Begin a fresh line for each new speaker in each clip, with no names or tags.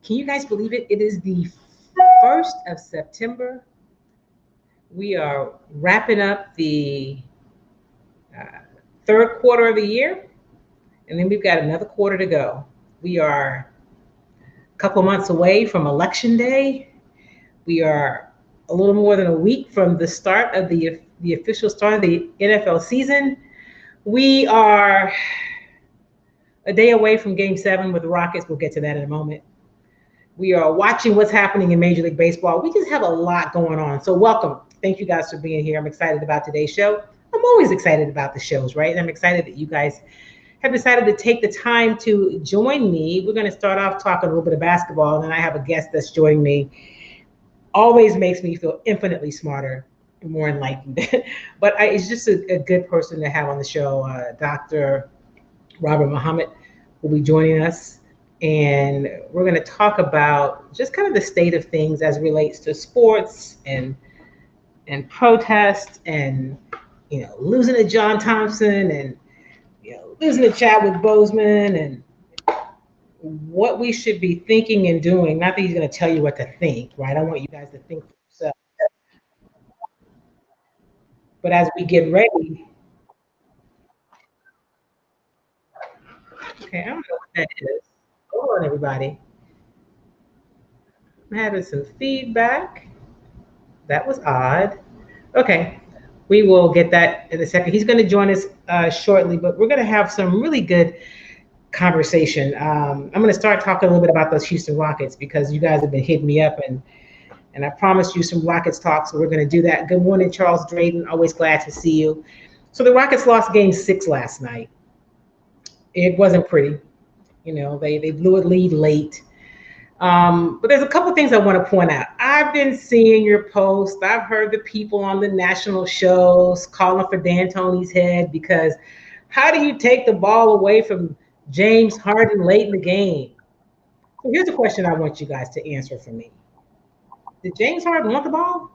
Can you guys believe it? It is the 1st of September. We are wrapping up the uh, third quarter of the year, and then we've got another quarter to go. We are a couple months away from Election Day. We are a little more than a week from the start of the official start of the NFL season. We are a day away from Game 7 with the Rockets. We'll get to that in a moment. We are watching what's happening in Major League Baseball. We just have a lot going on. So welcome. Thank you guys for being here. I'm excited about today's show. I'm always excited about the shows, right? And I'm excited that you guys have decided to take the time to join me. We're going to start off talking a little bit of basketball, and then I have a guest that's joining me. Always makes me feel infinitely smarter and more enlightened. But it's just a good person to have on the show. Dr. Robert Muhammad will be joining us, and we're going to talk about just kind of the state of things as it relates to sports and protest and losing to John Thompson and losing to Chadwick Boseman and what we should be thinking and doing. Not that he's going to tell you what to think, right? I want you guys to think for yourself. But as we get ready, okay, I don't know what that is. Hold on, everybody. I'm having some feedback. That was odd. Okay, we will get that in a second. He's going to join us shortly, but we're going to have some really good conversation. I'm going to start talking a little bit about those Houston Rockets because you guys have been hitting me up, and I promised you some Rockets talk, so we're going to do that. Good morning, Charles Drayton. Always glad to see you. So the Rockets lost Game 6 last night. It wasn't pretty. They blew a lead late. But there's a couple things I want to point out. I've been seeing your posts. I've heard the people on the national shows calling for D'Antoni's head because how do you take the ball away from James Harden late in the game? So here's a question I want you guys to answer for me. Did James Harden want the ball?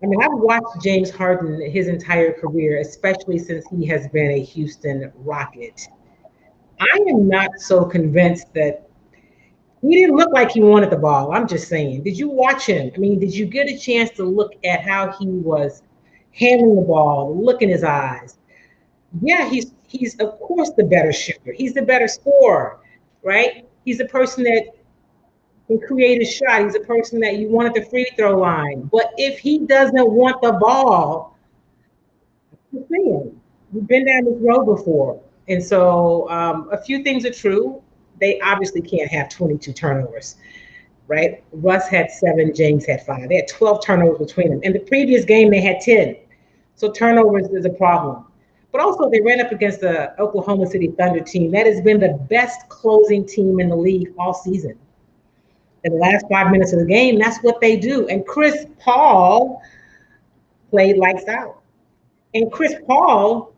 I mean, I've watched James Harden his entire career, especially since he has been a Houston Rocket. I am not so convinced that he didn't look like he wanted the ball. I'm just saying. Did you watch him? I mean, did you get a chance to look at how he was handling the ball, look in his eyes? Yeah, he's of course the better shooter. He's the better scorer, right? He's the person that can create a shot. He's a person that you want at the free throw line. But if he doesn't want the ball, I'm saying, we've been down this road before. And so a few things are true. They obviously can't have 22 turnovers, right? Russ had 7, James had 5. They had 12 turnovers between them. In the previous game, they had 10. So turnovers is a problem. But also they ran up against the Oklahoma City Thunder team. That has been the best closing team in the league all season. In the last 5 minutes of the game, that's what they do. And Chris Paul played lights out. And Chris Paul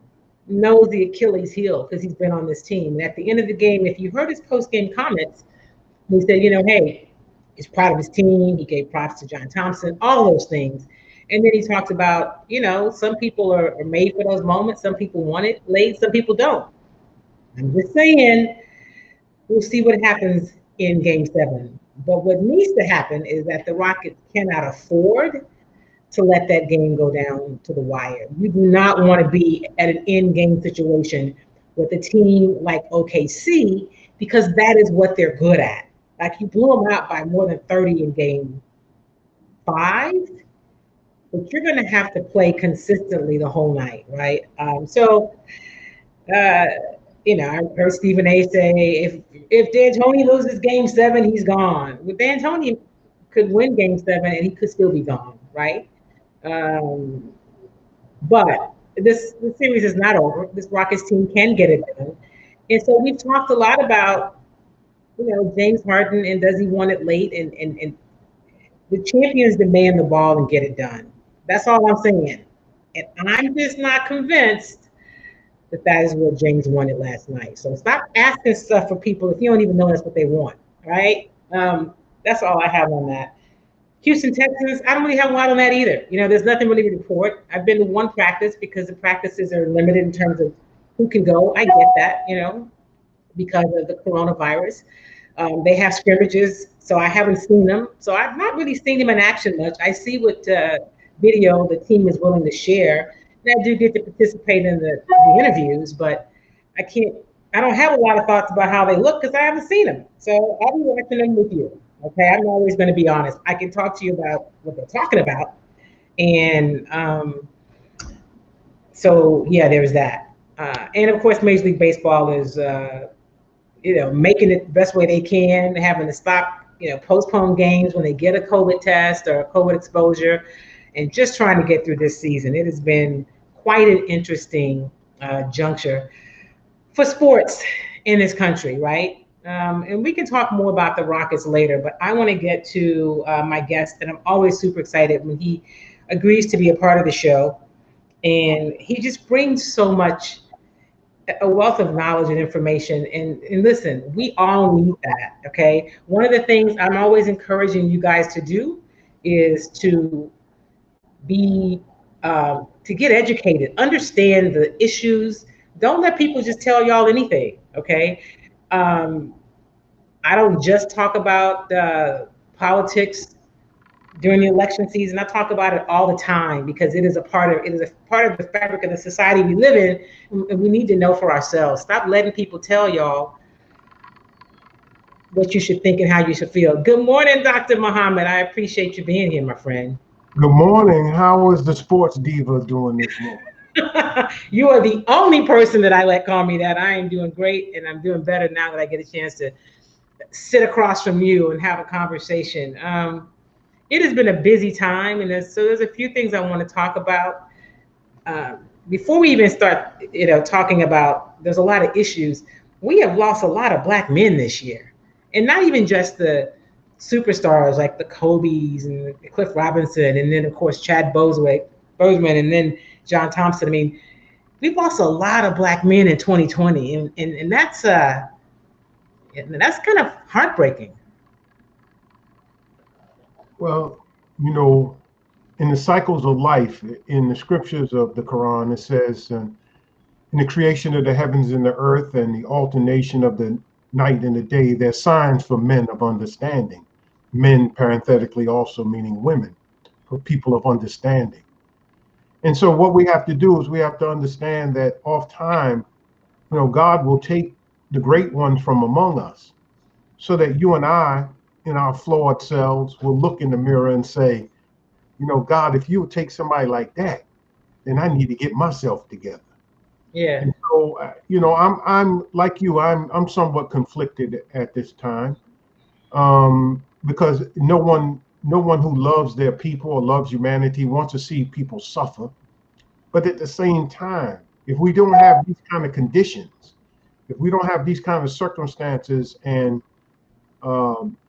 knows the Achilles heel because he's been on this team. And at the end of the game, if you heard his post-game comments, he said, hey, he's proud of his team. He gave props to John Thompson, all those things. And then he talks about, some people are made for those moments. Some people want it late. Some people don't. I'm just saying, we'll see what happens in Game 7. But what needs to happen is that the Rockets cannot afford to let that game go down to the wire. You do not want to be at an end-game situation with a team like OKC because that is what they're good at. Like you blew them out by more than 30 in Game 5, but you're going to have to play consistently the whole night, right? I heard Stephen A. say if D'Antoni loses Game 7, he's gone. Well, D'Antoni could win Game 7 and he could still be gone, right? But this series is not over. This Rockets team can get it done. And so we've talked a lot about, James Harden and does he want it late? And the champions demand the ball and get it done. That's all I'm saying. And I'm just not convinced that is what James wanted last night. So stop asking stuff for people if you don't even know that's what they want, right? That's all I have on that. Houston Texans, I don't really have a lot on that either. There's nothing really to report. I've been to one practice because the practices are limited in terms of who can go. I get that, because of the coronavirus. They have scrimmages, so I haven't seen them. So I've not really seen them in action much. I see what video the team is willing to share, and I do get to participate in the interviews, but I can't. I don't have a lot of thoughts about how they look because I haven't seen them. So I'll be watching them with you. Okay, I'm always going to be honest. I can talk to you about what they're talking about, and so yeah, there's that. And of course, Major League Baseball is making it the best way they can, having to stop, postpone games when they get a COVID test or a COVID exposure, and just trying to get through this season. It has been quite an interesting juncture for sports in this country, right? And we can talk more about the Rockets later, but I want to get to my guest, and I'm always super excited when he agrees to be a part of the show. And he just brings so much, a wealth of knowledge and information. And listen, we all need that. Okay. One of the things I'm always encouraging you guys to do is to be to get educated, understand the issues. Don't let people just tell y'all anything. Okay. Um, I don't just talk about politics during the election season. I talk about it all the time because it is a part of the fabric of the society we live in, and we need to know for ourselves. Stop letting people tell y'all what you should think and how you should feel. Good morning, Dr. Muhammad. I appreciate you being here, my friend.
Good morning. How is the sports diva doing this morning?
You are the only person that I let call me that. I am doing great, and I'm doing better now that I get a chance to sit across from you and have a conversation. It has been a busy time, and there's a few things I want to talk about. Before we even start, talking about, there's a lot of issues. We have lost a lot of Black men this year, and not even just the superstars like the Kobe's and the Cliff Robinson, and then of course Chad Boseman, and then John Thompson. I mean, we've lost a lot of Black men in 2020, and that's kind of heartbreaking.
Well, in the cycles of life, in the scriptures of the Quran, it says, in the creation of the heavens and the earth and the alternation of the night and the day, there's signs for men of understanding. Men, parenthetically, also meaning women, for people of understanding. And so what we have to do is we have to understand that oft time, God will take the great ones from among us so that you and I, in our flawed selves, will look in the mirror and say, God, if you would take somebody like that, then I need to get myself together.
Yeah.
And so, I'm like you. I'm somewhat conflicted at this time, because no one who loves their people or loves humanity wants to see people suffer. But at the same time, if we don't have these kind of conditions, if we don't have these kind of circumstances and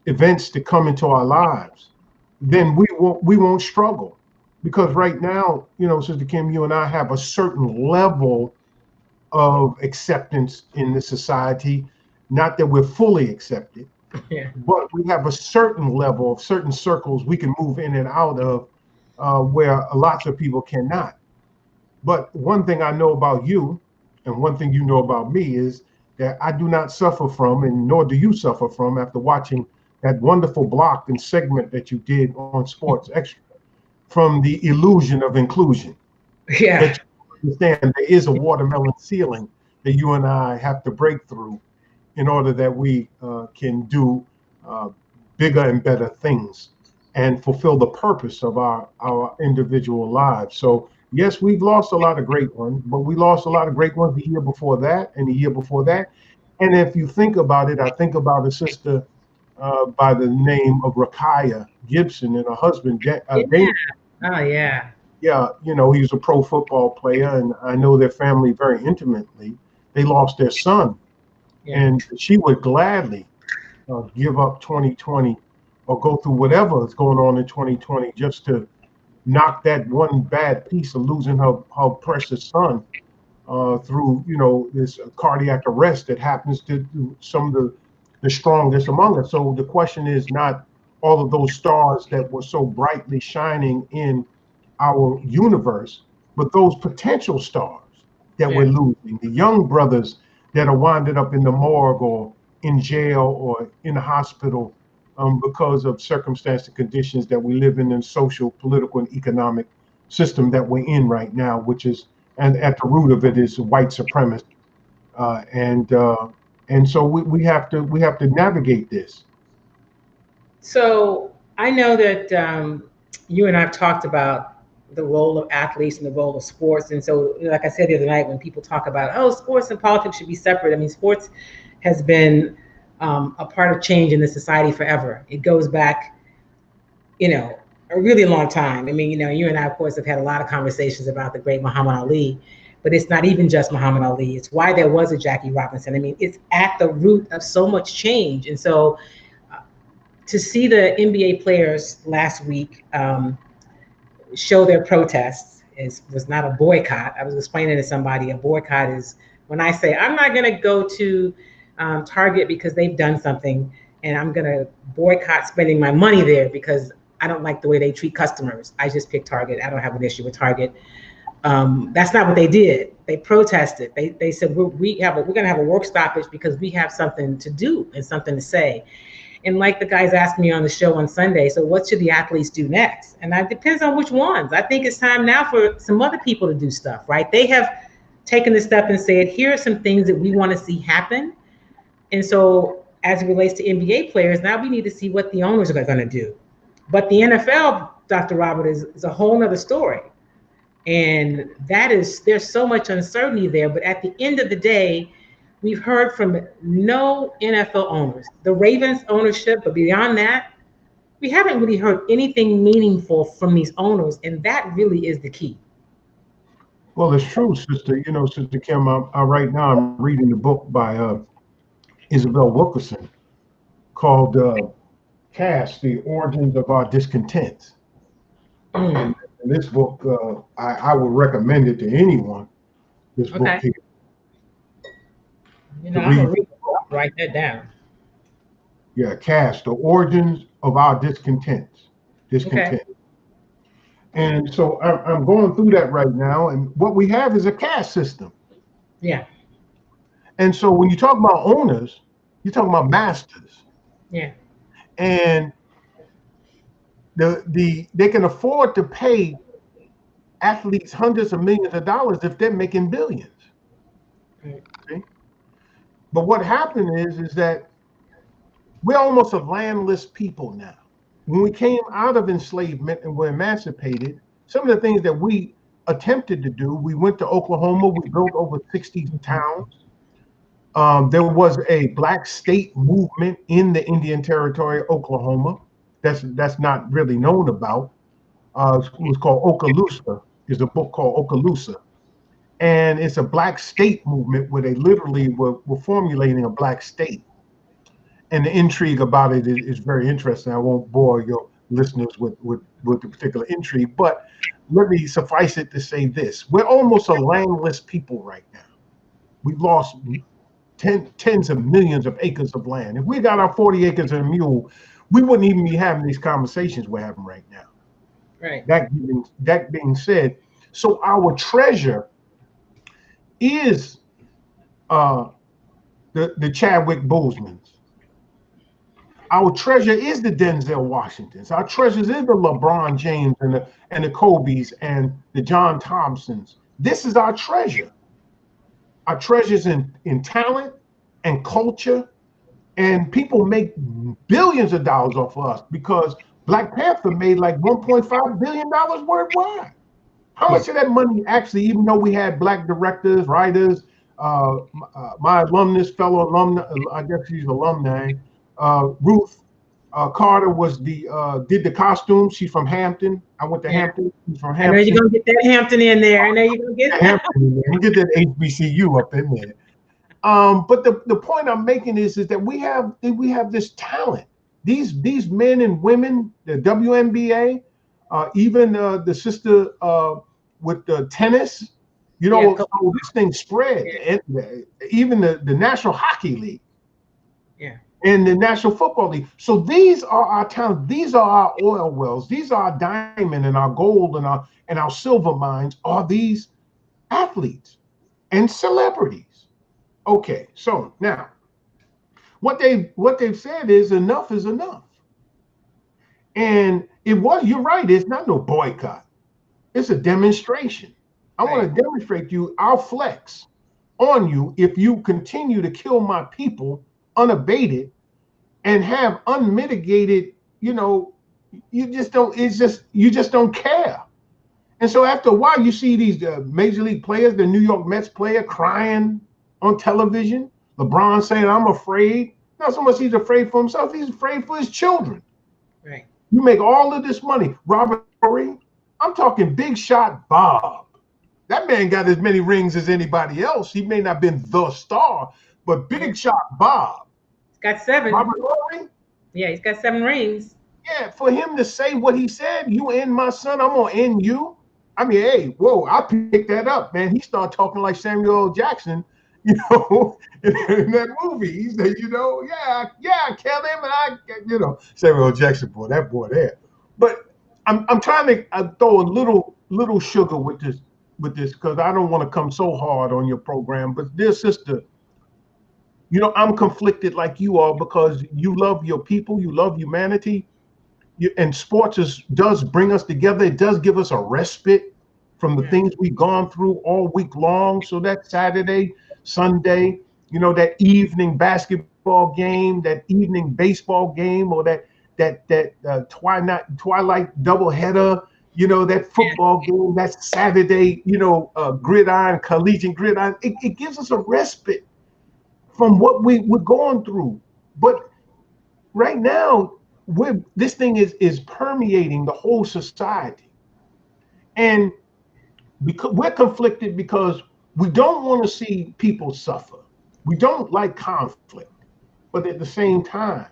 events to come into our lives, then we won't struggle. Because right now, Sister Kim, you and I have a certain level of acceptance in the society. Not that we're fully accepted,
Yeah.
but we have a certain level of certain circles we can move in and out of, where lots of people cannot. But one thing I know about you, and one thing you know about me, is that I do not suffer from, and nor do you suffer from, after watching that wonderful block and segment that you did on Sports Extra, from the illusion of inclusion.
Yeah.
That you understand there is a watermelon ceiling that you and I have to break through in order that we can do bigger and better things and fulfill the purpose of our individual lives. So yes, we've lost a lot of great ones, but we lost a lot of great ones the year before that and the year before that. And if you think about it, I think about a sister by the name of Rakaya Gibson and her husband, Dana.
Oh yeah.
Yeah, he was a pro football player, and I know their family very intimately. They lost their son,
Yeah.
and she would gladly give up 2020 or go through whatever is going on in 2020 just to knock that one bad piece of losing her precious son through, this cardiac arrest that happens to some of the strongest among us. So the question is not all of those stars that were so brightly shining in our universe, but those potential stars that we're losing, the young brothers that are winding up in the morgue or in jail or in the hospital because of circumstances and conditions that we live in social, political, and economic system that we're in right now, which is, and at the root of it is white supremacy. And so we have to navigate this.
So I know that you and I've talked about the role of athletes and the role of sports. And so, like I said the other night, when people talk about, oh, sports and politics should be separate, I mean, sports has been a part of change in the society forever. It goes back, a really long time. I mean, you and I, of course, have had a lot of conversations about the great Muhammad Ali, but it's not even just Muhammad Ali. It's why there was a Jackie Robinson. I mean, it's at the root of so much change. And so to see the NBA players last week show their protests was not a boycott. I was explaining to somebody, a boycott is when I say, I'm not going to go to Target because they've done something, and I'm going to boycott spending my money there because I don't like the way they treat customers. I just picked Target. I don't have an issue with Target. That's not what they did. They protested. They said, we're going to have a work stoppage because we have something to do and something to say. And like the guys asked me on the show on Sunday, so what should the athletes do next? And it depends on which ones. I think it's time now for some other people to do stuff, right? They have taken the step and said, here are some things that we want to see happen. And so as it relates to NBA players, now we need to see what the owners are going to do. But the NFL, Dr. Robert, is a whole nother story. And there's so much uncertainty there. But at the end of the day, we've heard from no NFL owners, the Ravens ownership, but beyond that, we haven't really heard anything meaningful from these owners. And that really is the key.
Well, it's true, sister. Sister Kim, right now I'm reading the book by Isabel Wilkerson called Caste, The Origins of Our Discontents. And this book, I would recommend it to anyone. This book here.
I'm going to write that down.
Yeah, Caste, The Origins of Our Discontents. Okay. And so I'm going through that right now. And what we have is a caste system.
Yeah.
And so when you talk about owners, you're talking about masters.
Yeah.
And they can afford to pay athletes hundreds of millions of dollars if they're making billions. Okay? But what happened is that we're almost a landless people now. When we came out of enslavement and were emancipated, some of the things that we attempted to do, we went to Oklahoma, we built over 60 towns. There was a black state movement in the Indian Territory, Oklahoma. That's not really known about. It was called Okaloosa. There's a book called Okaloosa. And it's a black state movement where they literally were formulating a black state. And the intrigue about it is very interesting. I won't bore your listeners with the particular intrigue, but let me suffice it to say this. We're almost a landless people right now. We've lost tens of millions of acres of land. If we got our 40 acres and a mule, we wouldn't even be having these conversations we're having right now.
Right.
That being said, so our treasure is the Chadwick Bosemans. Our treasure is the Denzel Washingtons. Our treasures is the LeBron James and the Kobes and the John Thompsons. This is our treasure. Our treasures in talent and culture, and people make billions of dollars off of us because Black Panther made like $1.5 billion worldwide. How much of that money actually, even though we had black directors, writers, my fellow alumni, I guess she's alumni, Ruth Carter did the costumes. She's from Hampton. I went to Hampton. She's from Hampton.
I know you're gonna get that Hampton in there. I know you're gonna get that.
Hampton in there. You get that HBCU up in there. But the point I'm making is that we have this talent. These men and women, the WNBA, even the sister with the tennis, so this thing spread. Even the National Hockey League.
Yeah.
And the National Football League. So these are our talents. These are our oil wells. These are our diamond and our gold and our silver mines are these athletes and celebrities. Okay, so now What they've said is enough is enough. And you're right, it's not no boycott. It's a demonstration. I want to demonstrate to you, I'll flex on you if you continue to kill my people unabated and have unmitigated, you just don't care. And so after a while, you see these major league players, the New York Mets player crying on television. LeBron saying, I'm afraid. Not so much he's afraid for himself, he's afraid for his children.
Right.
You make all of this money. Robert Horry, I'm talking big shot Bob. That man got as many rings as anybody else. He may not have been the star, but big shot Bob.
He's got 7.
Robert Horry?
Yeah, he's got 7 rings.
Yeah, for him to say what he said, you end my son, I'm going to end you. I mean, hey, whoa, I picked that up, man. He started talking like Samuel L. Jackson, in that movie. He said, yeah, kill him, and Samuel L. Jackson, boy, that boy there. But I'm trying to throw a little sugar with this because I don't want to come so hard on your program. But dear sister, I'm conflicted like you are because you love your people, you love humanity. And sports does bring us together. It does give us a respite from the things we've gone through all week long. So that Saturday, Sunday, that evening basketball game, that evening baseball game, or that twilight doubleheader, that football game, that Saturday, gridiron, collegiate gridiron. It gives us a respite from what we're going through. But right now, this thing is permeating the whole society, and because we're conflicted because we don't want to see people suffer. We don't like conflict, but at the same time,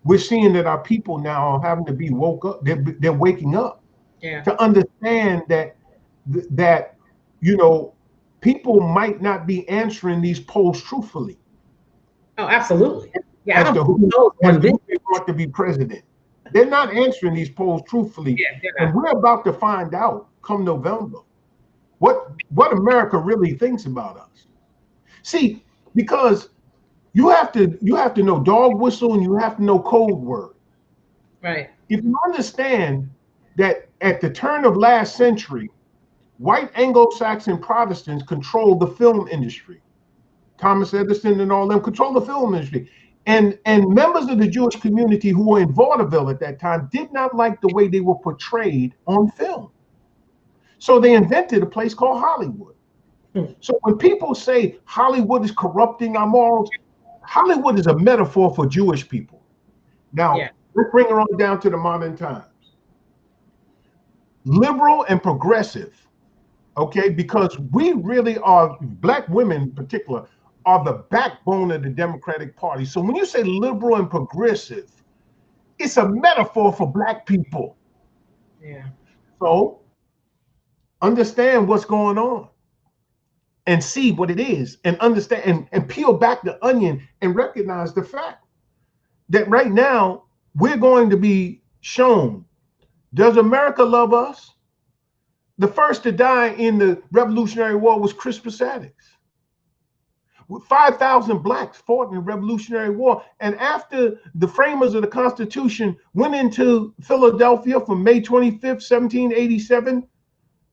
we're seeing that our people now are having to be woke up. They're waking up to understand that people might not be answering these polls truthfully.
Oh, absolutely. Yeah,
as to who they want to be president. They're not answering these polls truthfully. And we're about to find out come November what America really thinks about us. See, because you have to know dog whistle and you have to know code word.
Right.
If you understand that at the turn of last century, white Anglo-Saxon Protestants controlled the film industry. Thomas Edison and all them controlled the film industry. And members of the Jewish community who were in vaudeville at that time did not like the way they were portrayed on film. So they invented a place called Hollywood. So when people say Hollywood is corrupting our morals, Hollywood is a metaphor for Jewish people. Now, let's bring it on down to the modern times. Liberal and progressive, okay, because we really are, Black women in particular, are the backbone of the Democratic Party. So when you say liberal and progressive, it's a metaphor for Black people.
Yeah.
So understand what's going on and see what it is and understand and peel back the onion and recognize the fact that right now we're going to be shown, does America love us? The first to die in the Revolutionary War was Crispus Attucks. 5,000 Blacks fought in the Revolutionary War. And after the framers of the Constitution went into Philadelphia from May 25th, 1787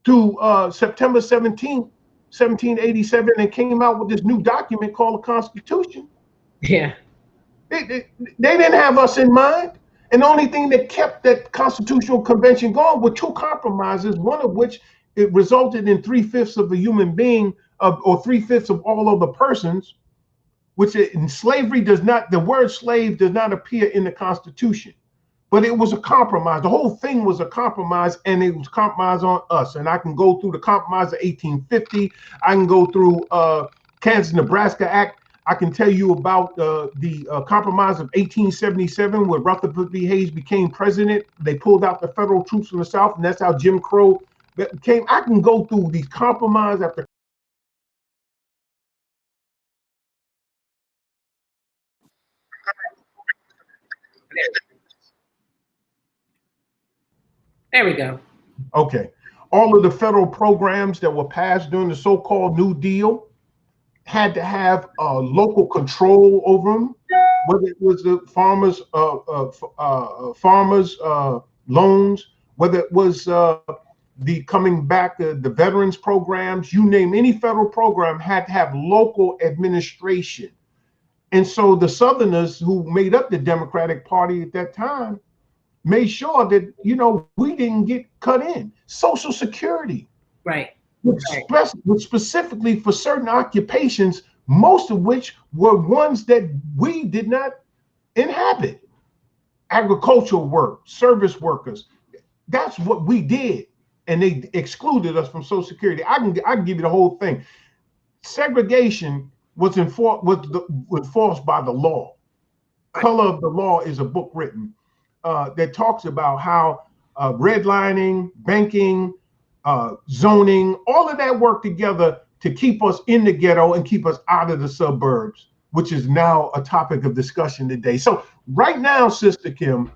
to September 17th, 1787, and came out with this new document called the Constitution.
Yeah.
They didn't have us in mind. And the only thing that kept that Constitutional Convention going were two compromises, one of which it resulted in 3/5 of a human being or 3/5 of all other persons, which in slavery the word slave does not appear in the Constitution, but it was a compromise. The whole thing was a compromise, and it was compromise on us. And I can go through the compromise of 1850. I can go through Kansas-Nebraska Act. I can tell you about the compromise of 1877, where Rutherford B. Hayes became president. They pulled out the federal troops from the South, and that's how Jim Crow came. I can go through these compromise after.
There we go.
Okay. All of the federal programs that were passed during the so-called New Deal had to have local control over them. whether it was the farmers loans, whether it was the coming back, the veterans programs, you name any federal program had to have local administration. And so the Southerners who made up the Democratic Party at that time made sure that, we didn't get cut in. Social Security.
Right.
Which specifically for certain occupations, most of which were ones that we did not inhabit. Agricultural work, service workers. That's what we did. And they excluded us from Social Security. I can give you the whole thing. Segregation was enforced by the law. Color of the Law is a book written that talks about how redlining, banking, zoning, all of that work together to keep us in the ghetto and keep us out of the suburbs, which is now a topic of discussion today. So right now, Sister Kim,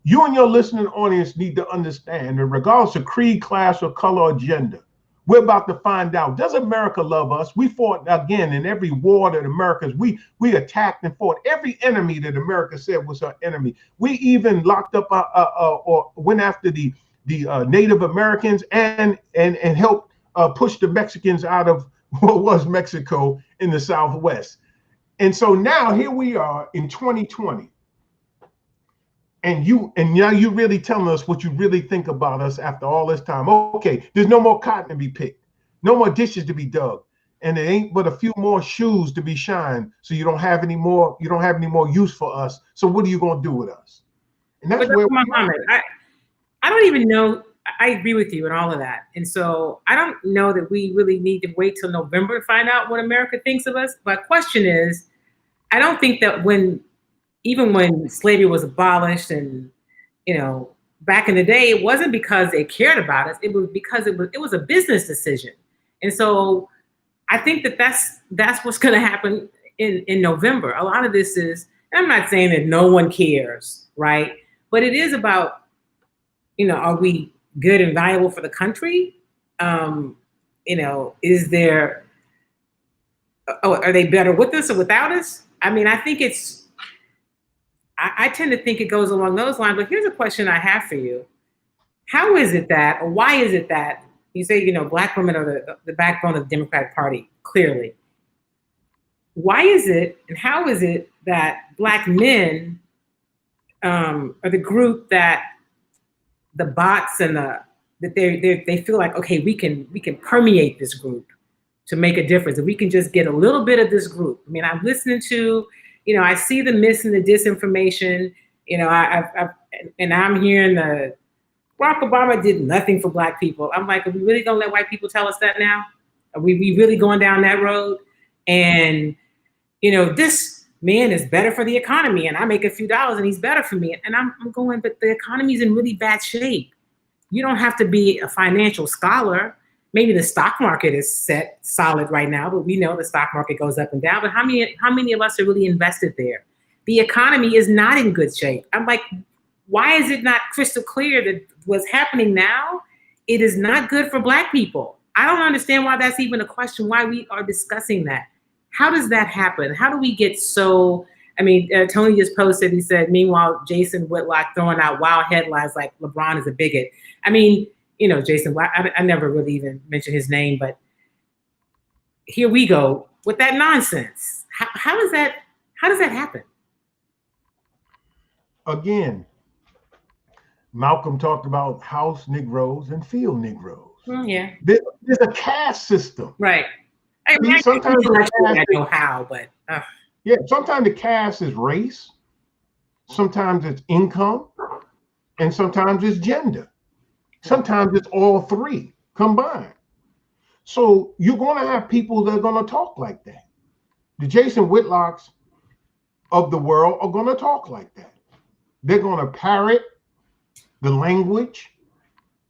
you and your listening audience need to understand that regardless of creed, class, or color or gender, we're about to find out, does America love us? We fought again in every war that America's, we attacked and fought every enemy that America said was our enemy. We even locked up or went after the Native Americans and helped push the Mexicans out of what was Mexico in the Southwest. And so now here we are in 2020. And now you really telling us what you really think about us after all this time. Okay, there's no more cotton to be picked, no more dishes to be dug, and there ain't but a few more shoes to be shined. So you don't have any more use for us. So what are you going to do with us? And that's where
I don't even know. I agree with you in all of that. And so I don't know that we really need to wait till November to find out what America thinks of us. But question is, I don't think that even when slavery was abolished and, back in the day, it wasn't because they cared about us. It was because it was a business decision. And so I think that's what's going to happen in November. A lot of this is, and I'm not saying that no one cares, right? But it is about, are we good and valuable for the country? Is there, are they better with us or without us? I mean, I think I tend to think it goes along those lines, but here's a question I have for you. How is it that, or why is it that you say, Black women are the backbone of the Democratic Party, clearly. Why is it, and how is it that Black men are the group that the bots and that they feel like, okay, we can permeate this group to make a difference. If we can just get a little bit of this group. I mean, I'm listening to, I see the myths and the disinformation. I'm hearing Barack Obama did nothing for Black people. I'm like, are we really gonna let white people tell us that now? Are we really going down that road? And this man is better for the economy, and I make a few dollars, and he's better for me. And I'm going, but the economy's in really bad shape. You don't have to be a financial scholar. Maybe the stock market is set solid right now, but we know the stock market goes up and down. But how many of us are really invested there? The economy is not in good shape. I'm like, why is it not crystal clear that what's happening now, it is not good for Black people? I don't understand why that's even a question, why we are discussing that. How does that happen? How do we get so, Tony just posted, he said, meanwhile, Jason Whitlock throwing out wild headlines like LeBron is a bigot. Jason, I never really even mentioned his name, but here we go with that nonsense. How does that happen?
Again, Malcolm talked about house Negroes and field Negroes.
Yeah.
There's a caste system.
Right.
Sometimes
I know how, but
yeah, sometimes the caste is race, sometimes it's income, and sometimes it's gender. Sometimes it's all three combined. So you're going to have people that are going to talk like that. The Jason Whitlocks of the world are going to talk like that. They're going to parrot the language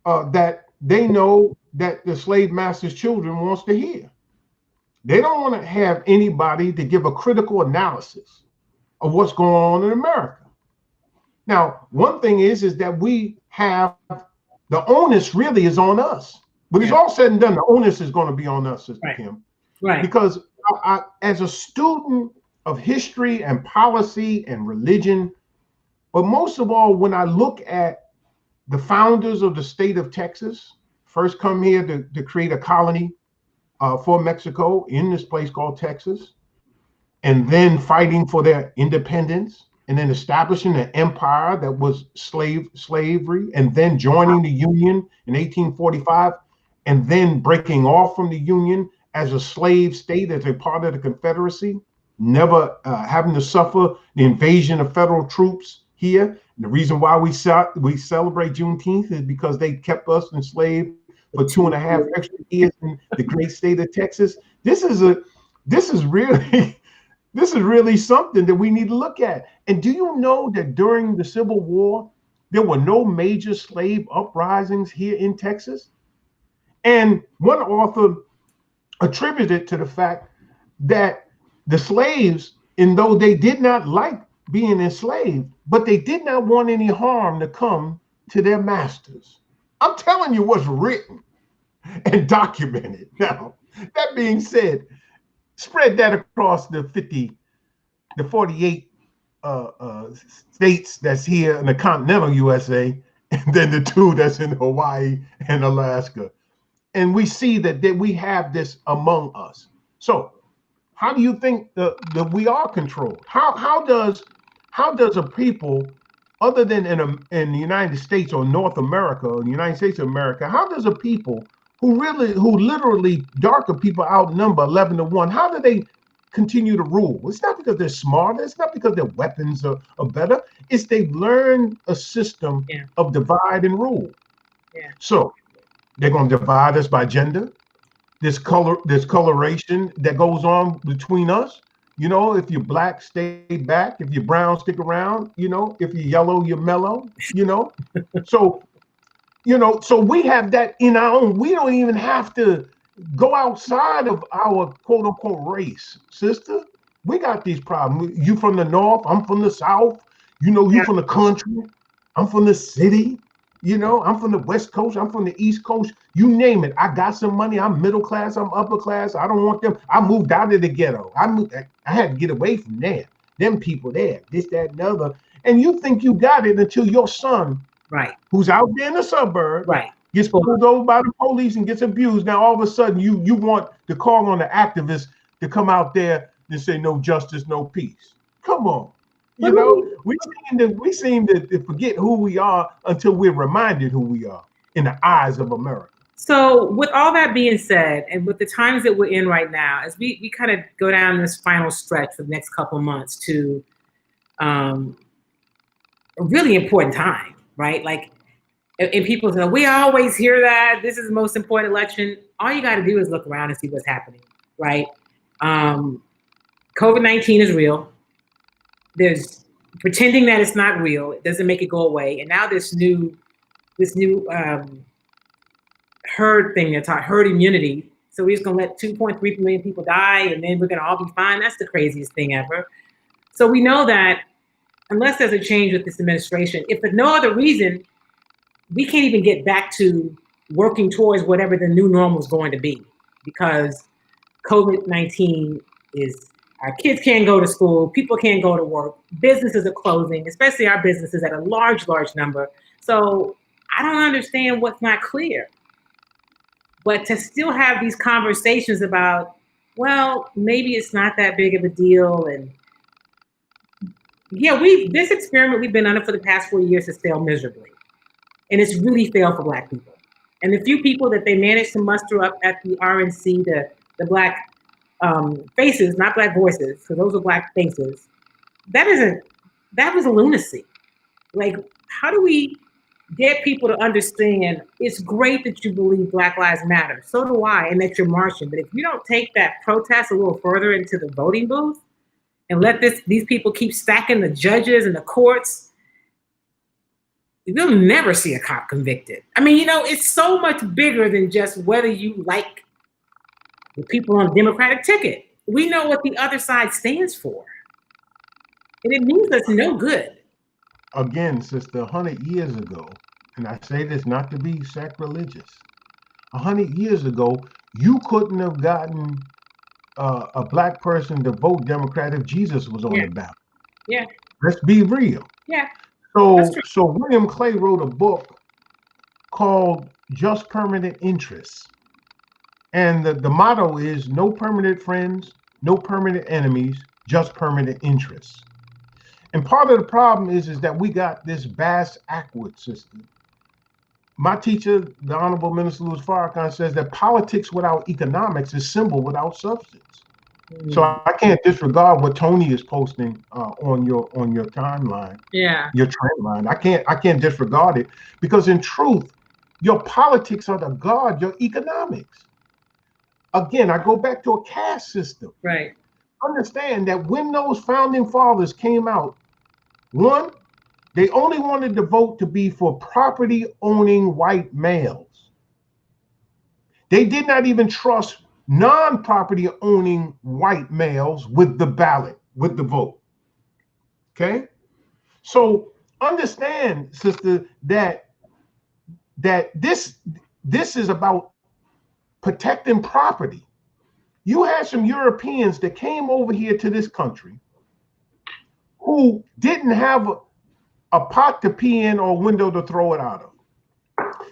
that they know that the slave master's children wants to hear. They don't want to have anybody to give a critical analysis of what's going on in America. Now, one thing is that we have the onus really is on us. But it's all said and done, the onus is going to be on us, Sister Kim.
Right.
Because I, as a student of history and policy and religion. But most of all, when I look at the founders of the state of Texas, first come here to create a colony for Mexico in this place called Texas, and then fighting for their independence, and then establishing an empire that was slavery, and then joining the Union in 1845, and then breaking off from the Union as a slave state, as a part of the Confederacy, never having to suffer the invasion of federal troops here. And the reason why we celebrate Juneteenth is because they kept us enslaved for 2.5 extra years in the great state of Texas. This is really this is really something that we need to look at. And do you know that during the Civil War, there were no major slave uprisings here in Texas? And one author attributed to the fact that the slaves, and though they did not like being enslaved, but they did not want any harm to come to their masters. I'm telling you what's written and documented. Now, that being said, spread that across the 48 states that's here in the continental USA, and then the 2 that's in Hawaii and Alaska. And we see that we have this among us. So how do you think that we are controlled? How does a people, other than in the United States or North America or the United States of America, how does a people who literally darker people outnumber 11-1, how do they continue to rule? It's not because they're smarter. It's not because their weapons are better. It's they've learned a system of divide and rule.
Yeah.
So they're going to divide us by gender. This coloration that goes on between us. You know, if you're black, stay back. If you're brown, stick around. You know, if you're yellow, you're mellow. You know, so we have that in our own. We don't even have to go outside of our quote unquote race, sister. We got these problems. You from the North, I'm from the South. You know, you from the country, I'm from the city. You know, I'm from the West Coast, I'm from the East Coast. You name it. I got some money. I'm middle class. I'm upper class. I don't want them. I moved out of the ghetto. I had to get away from there. Them people there, this, that, and the other. And you think you got it until your son, who's out there in the suburb, gets pulled over by the police and gets abused. Now all of a sudden you want to call on the activists to come out there and say no justice, no peace. Come on. You know, we seem to forget who we are until we're reminded who we are in the eyes of America.
So with all that being said, and with the times that we're in right now, as we kind of go down this final stretch for the next couple of months to a really important time, right? Like, and people say, we always hear that this is the most important election. All you got to do is look around and see what's happening, right? COVID-19 is real. There's pretending that it's not real. It doesn't make it go away. And now this new herd thing, that's herd immunity. So we're just gonna let 2.3 million people die, and then we're gonna all be fine. That's the craziest thing ever. So we know that unless there's a change with this administration, if for no other reason, we can't even get back to working towards whatever the new normal is going to be, because COVID-19 is. Our kids can't go to school, people can't go to work, businesses are closing, especially our businesses at a large number. So I don't understand what's not clear. But to still have these conversations about, well, maybe it's not that big of a deal. And yeah, this experiment we've been under for the past 4 years has failed miserably. And it's really failed for Black people. And the few people that they managed to muster up at the RNC, the Black faces, not Black voices, because those are Black faces. That was a lunacy. Like, how do we get people to understand it's great that you believe Black Lives Matter, so do I, and that you're marching, but if you don't take that protest a little further into the voting booth and let these people keep stacking the judges and the courts, you'll never see a cop convicted. I mean, you know, it's so much bigger than just whether you like the people on the Democratic ticket. We know what the other side stands for. And it means us no good.
Again, sister, 100 years ago, and I say this not to be sacrilegious, 100 years ago, you couldn't have gotten a black person to vote Democrat if Jesus was on
Yeah.
the ballot.
Yeah.
Let's be real.
Yeah. That's
So
true.
so William Clay wrote a book called Just Permanent Interests. And the motto is no permanent friends, no permanent enemies, just permanent interests. And part of the problem is that we got this bass-ackward system. My teacher, the Honorable Minister Louis Farrakhan, says that politics without economics is symbol without substance. So I can't disregard what Tony is posting on your timeline, your trend line. I can't disregard it, because in truth, your politics are the god, your economics. Again, I go back to a caste system.
Right.
Understand that when those founding fathers came out, one, they only wanted the vote to be for property owning white males. They did not even trust non-property owning white males with the ballot, with the vote. Okay? So understand, sister, that this is about protecting property. You had some Europeans that came over here to this country who didn't have a pot to pee in or a window to throw it out of.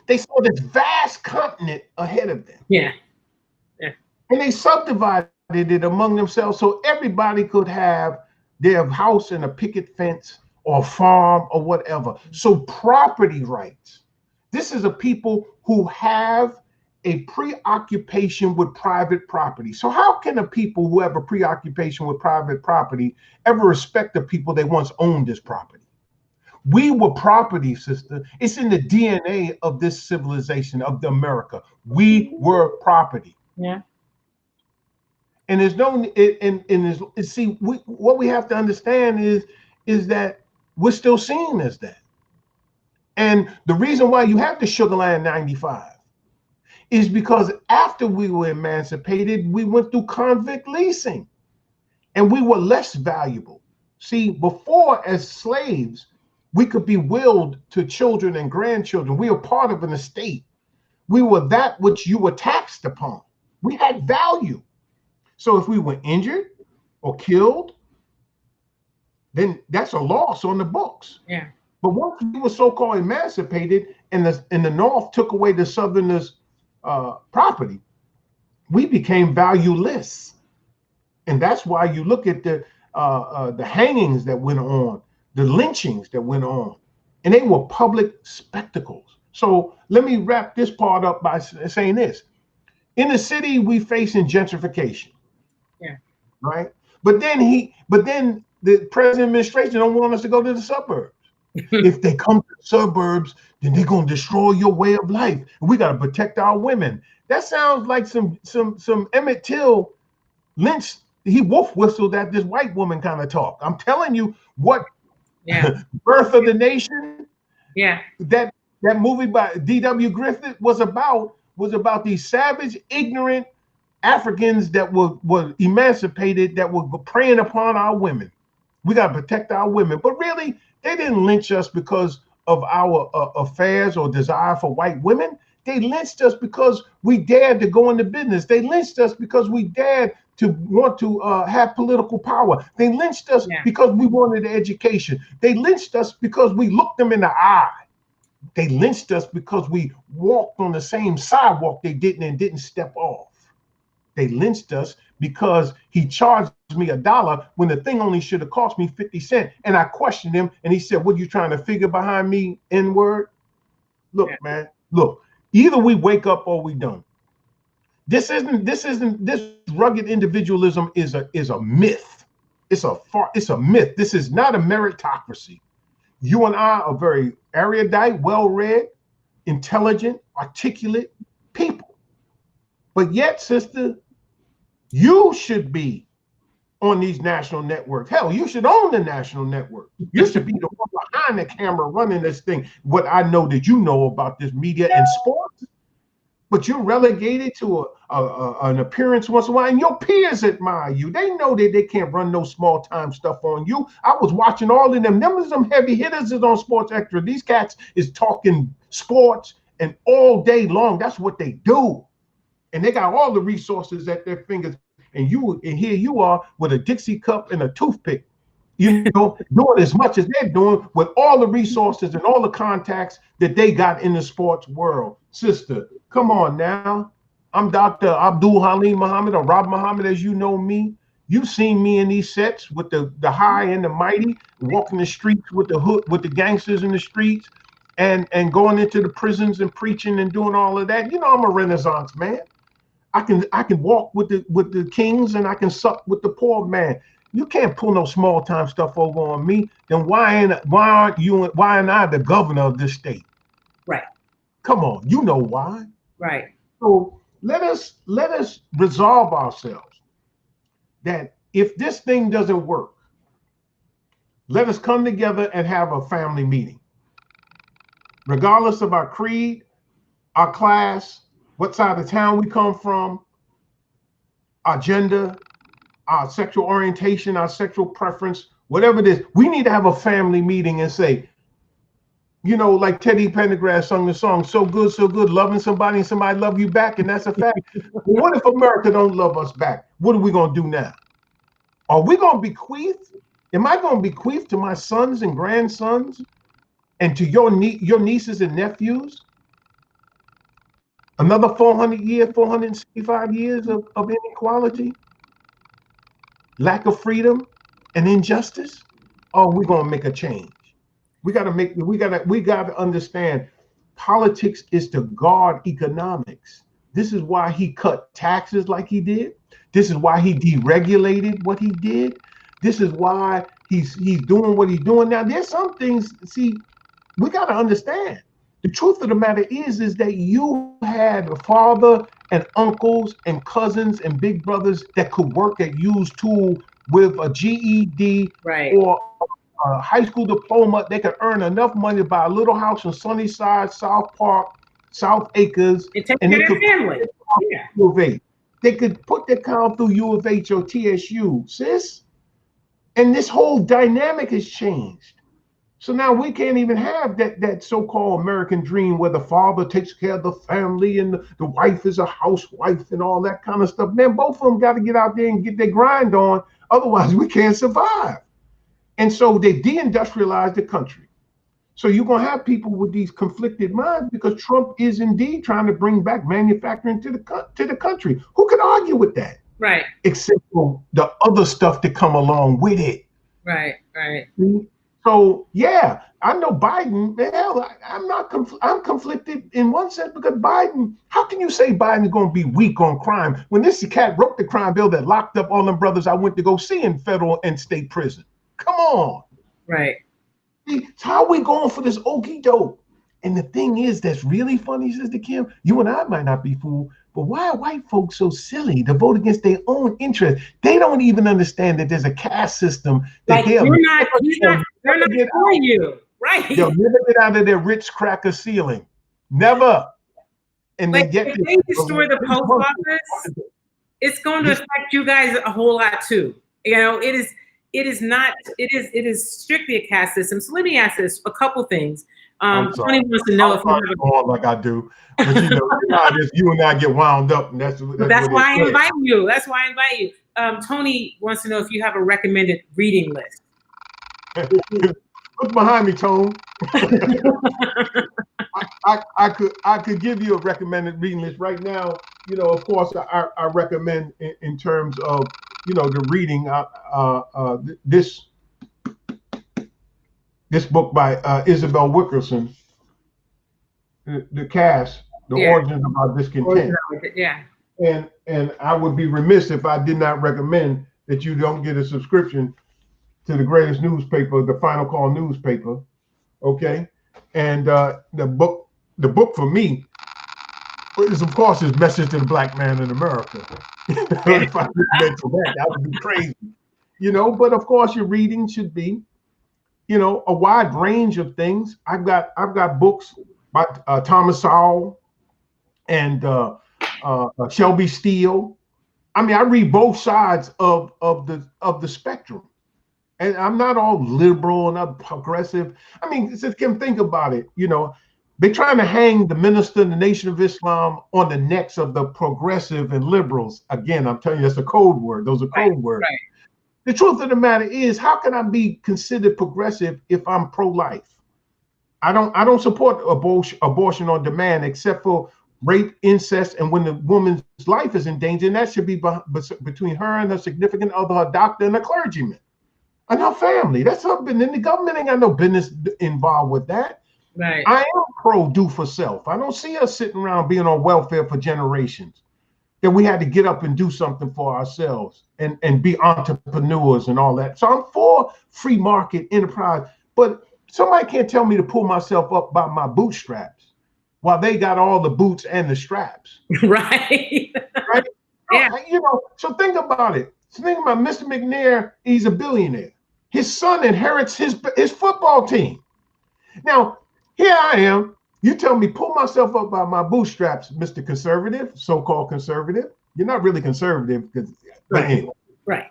They saw this vast continent ahead of them.
Yeah. Yeah.
And they subdivided it among themselves so everybody could have their house and a picket fence or a farm or whatever. So property rights. This is a people who have a preoccupation with private property. So how can a people who have a preoccupation with private property ever respect the people they once owned this property? We were property, sister. It's in the DNA of this civilization, of the America. We were property.
Yeah.
And there's no, what we have to understand is that we're still seen as that. And the reason why you have the Sugar Land 95 is because after we were emancipated, we went through convict leasing and we were less valuable. See, before, as slaves, we could be willed to children and grandchildren. We were part of an estate. We were that which you were taxed upon. We had value. So if we were injured or killed, then that's a loss on the books.
Yeah.
But once we were so-called emancipated and the North took away the Southerners' property, we became valueless. And that's why you look at the hangings that went on, the lynchings that went on, and they were public spectacles. So let me wrap this part up by saying this. In the city, we facing gentrification.
Yeah.
Right. But then the president administration don't want us to go to the suburbs. If they come to the suburbs, then they're gonna destroy your way of life. And we gotta protect our women. That sounds like some Emmett Till Lynch. He wolf whistled at this white woman kind of talk. I'm telling you what.
Yeah.
Birth of the Nation.
Yeah.
That movie by D.W. Griffith was about these savage, ignorant Africans that were emancipated, that were preying upon our women. We got to protect our women. But really, they didn't lynch us because of our affairs or desire for white women. They lynched us because we dared to go into business. They lynched us because we dared to want to have political power. They lynched us because we wanted education. They lynched us because we looked them in the eye. They lynched us because we walked on the same sidewalk they didn't step off. They lynched us because he charged me $1 when the thing only should have cost me 50 cents. And I questioned him and he said, "What are you trying to figure behind me, N-word?" Look, man, look, either we wake up or we don't. This rugged individualism is a myth. It's a myth. This is not a meritocracy. You and I are very erudite, well-read, intelligent, articulate people. But yet, sister, you should be on these national networks. Hell, you should own the national network. You should be the one behind the camera running this thing. What I know that you know about this media and sports, but you're relegated to an appearance once in a while, and your peers admire you. They know that they can't run no small time stuff on you. I was watching all of them. Them some heavy hitters is on Sports Extra. These cats is talking sports and all day long. That's what they do. And they got all the resources at their fingers. and here you are with a Dixie cup and a toothpick, you know, doing as much as they're doing with all the resources and all the contacts that they got in the sports world. Sister, come on now. I'm Dr. Abdul Haleem Muhammad, or Rob Muhammad, as you know me. You've seen me in these sets with the high and the mighty, walking the streets with the hood, with the gangsters in the streets, and going into the prisons and preaching and doing all of that. You know, I'm a Renaissance man. I can walk with the kings, and I can suck with the poor man. You can't pull no small time stuff over on me. Then why aren't I the governor of this state?
Right.
Come on, you know why.
Right.
So let us resolve ourselves that if this thing doesn't work, let us come together and have a family meeting. Regardless of our creed, our class, what side of town we come from, our gender, our sexual orientation, our sexual preference, whatever it is, we need to have a family meeting and say, you know, like Teddy Pendergrass sung the song, so good, loving somebody and somebody love you back, and that's a fact. Well, what if America don't love us back? What are we going to do now? Are we going to bequeath? Am I going to bequeath to my sons and grandsons and to your nieces and nephews another 465 years of inequality, lack of freedom, and injustice? Or are we going to make a change? We got to understand politics is to guard economics. This is why he cut taxes like he did. This is why he deregulated what he did. This is why he's doing what he's doing now. There's some things, see, we got to understand. The truth of the matter is that you had a father and uncles and cousins and big brothers that could work at U's Tool with a GED, right, or a high school diploma. They could earn enough money to buy a little house in Sunnyside, South Park, South Acres, and they could family. Yeah. They could put their car through U of H or TSU, sis. And this whole dynamic has changed. So now we can't even have that so-called American dream where the father takes care of the family and the wife is a housewife and all that kind of stuff. Man, both of them got to get out there and get their grind on. Otherwise, we can't survive. And so they deindustrialized the country. So you're going to have people with these conflicted minds because Trump is indeed trying to bring back manufacturing to the country. Who could argue with that? Right. Except for the other stuff that come along with it. Right, right. So yeah, I know Biden. Hell, I'm conflicted in one sense because Biden. How can you say Biden's going to be weak on crime when this cat wrote the crime bill that locked up all them brothers I went to go see in federal and state prison? Come on. Right. See, how are we going for this okie doke? And the thing is, that's really funny, Sister Kim. You and I might not be fooled, but why are white folks so silly to vote against their own interest? They don't even understand that there's a caste system that they're not for you. Right. They'll never get out of their rich cracker ceiling. Never. And
but if they destroy the post office, it's going to affect you guys a whole lot too. You know, it is strictly a caste system. So let me ask this, a couple things. Tony wants to know if you have
like I do, but you know, you and I get wound up, and that's
why I invite you. That's why I invite you. Tony wants to know if you have a recommended reading list.
Look behind me, Tone. I could give you a recommended reading list right now. You know, of course, I recommend in terms of, you know, the reading this book by Isabel Wilkerson, the Caste, the Origins of Our Discontent. Yeah. And I would be remiss if I did not recommend that you don't get a subscription to the greatest newspaper, the Final Call newspaper. Okay. And the book for me is, of course, his Message to the Black Man in America. If I mention that would be crazy. You know, but of course your reading should be, you know, a wide range of things. I've got books by Thomas Sowell and Shelby Steele. I mean, I read both sides of the spectrum, and I'm not all liberal and not progressive. I mean, just can think about it. You know, They're trying to hang the minister of the Nation of Islam on the necks of the progressive and liberals. Again, I'm telling you, that's a code word. Those are code words.
Right.
The truth of the matter is, how can I be considered progressive if I'm pro-life? I don't support abortion on demand, except for rape, incest, and when the woman's life is in danger, and that should be between her and her significant other, her doctor, and a clergyman, and her family. That's something. And the government ain't got no business involved with that.
Right.
I am pro do for self. I don't see us sitting around being on welfare for generations. That we had to get up and do something for ourselves and be entrepreneurs and all that. So I'm for free market enterprise, but somebody can't tell me to pull myself up by my bootstraps while they got all the boots and the straps.
Right.
Right?
Yeah.
You know, so think about it. So think about Mr. McNair, he's a billionaire. His son inherits his football team. Now, here I am. You tell me pull myself up by my bootstraps, Mr. Conservative, so-called conservative. You're not really conservative, because but anyway.
Right.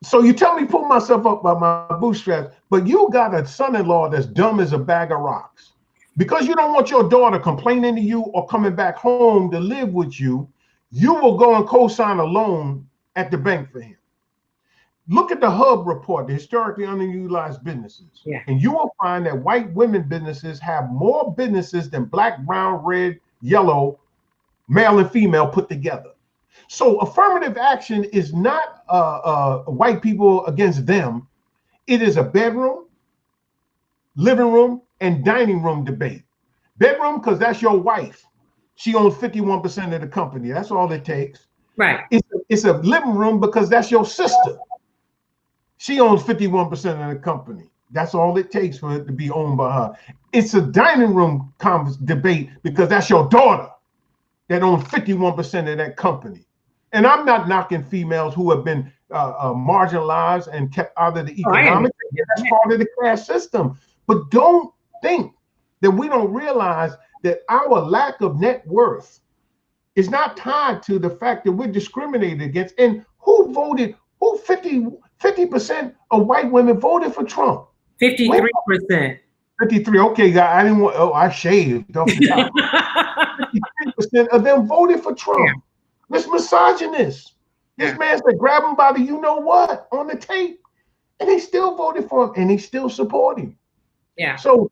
So you tell me pull myself up by my bootstraps, but you got a son-in-law that's dumb as a bag of rocks. Because you don't want your daughter complaining to you or coming back home to live with you, you will go and co-sign a loan at the bank for him. Look at the HUB report, the historically underutilized businesses.
Yeah.
And you will find that white women businesses have more businesses than black, brown, red, yellow, male and female put together. So affirmative action is not white people against them. It is a bedroom, living room, and dining room debate. Bedroom, because that's your wife. She owns 51% of the company. That's all it takes.
Right.
It's a living room because that's your sister. She owns 51% of the company. That's all it takes for it to be owned by her. It's a dining room debate because that's your daughter that owns 51% of that company. And I'm not knocking females who have been marginalized and kept out of the economic. That's part of the class system. But don't think that we don't realize that our lack of net worth is not tied to the fact that we're discriminated against. And who voted? 50% of white women voted for Trump.
53%.
53. Okay, I didn't want. Oh, I shaved off the top. 53% of them voted for Trump. Yeah. This misogynist. This man said, grab him by the you know what on the tape, and they still voted for him, and they still support him.
Yeah.
So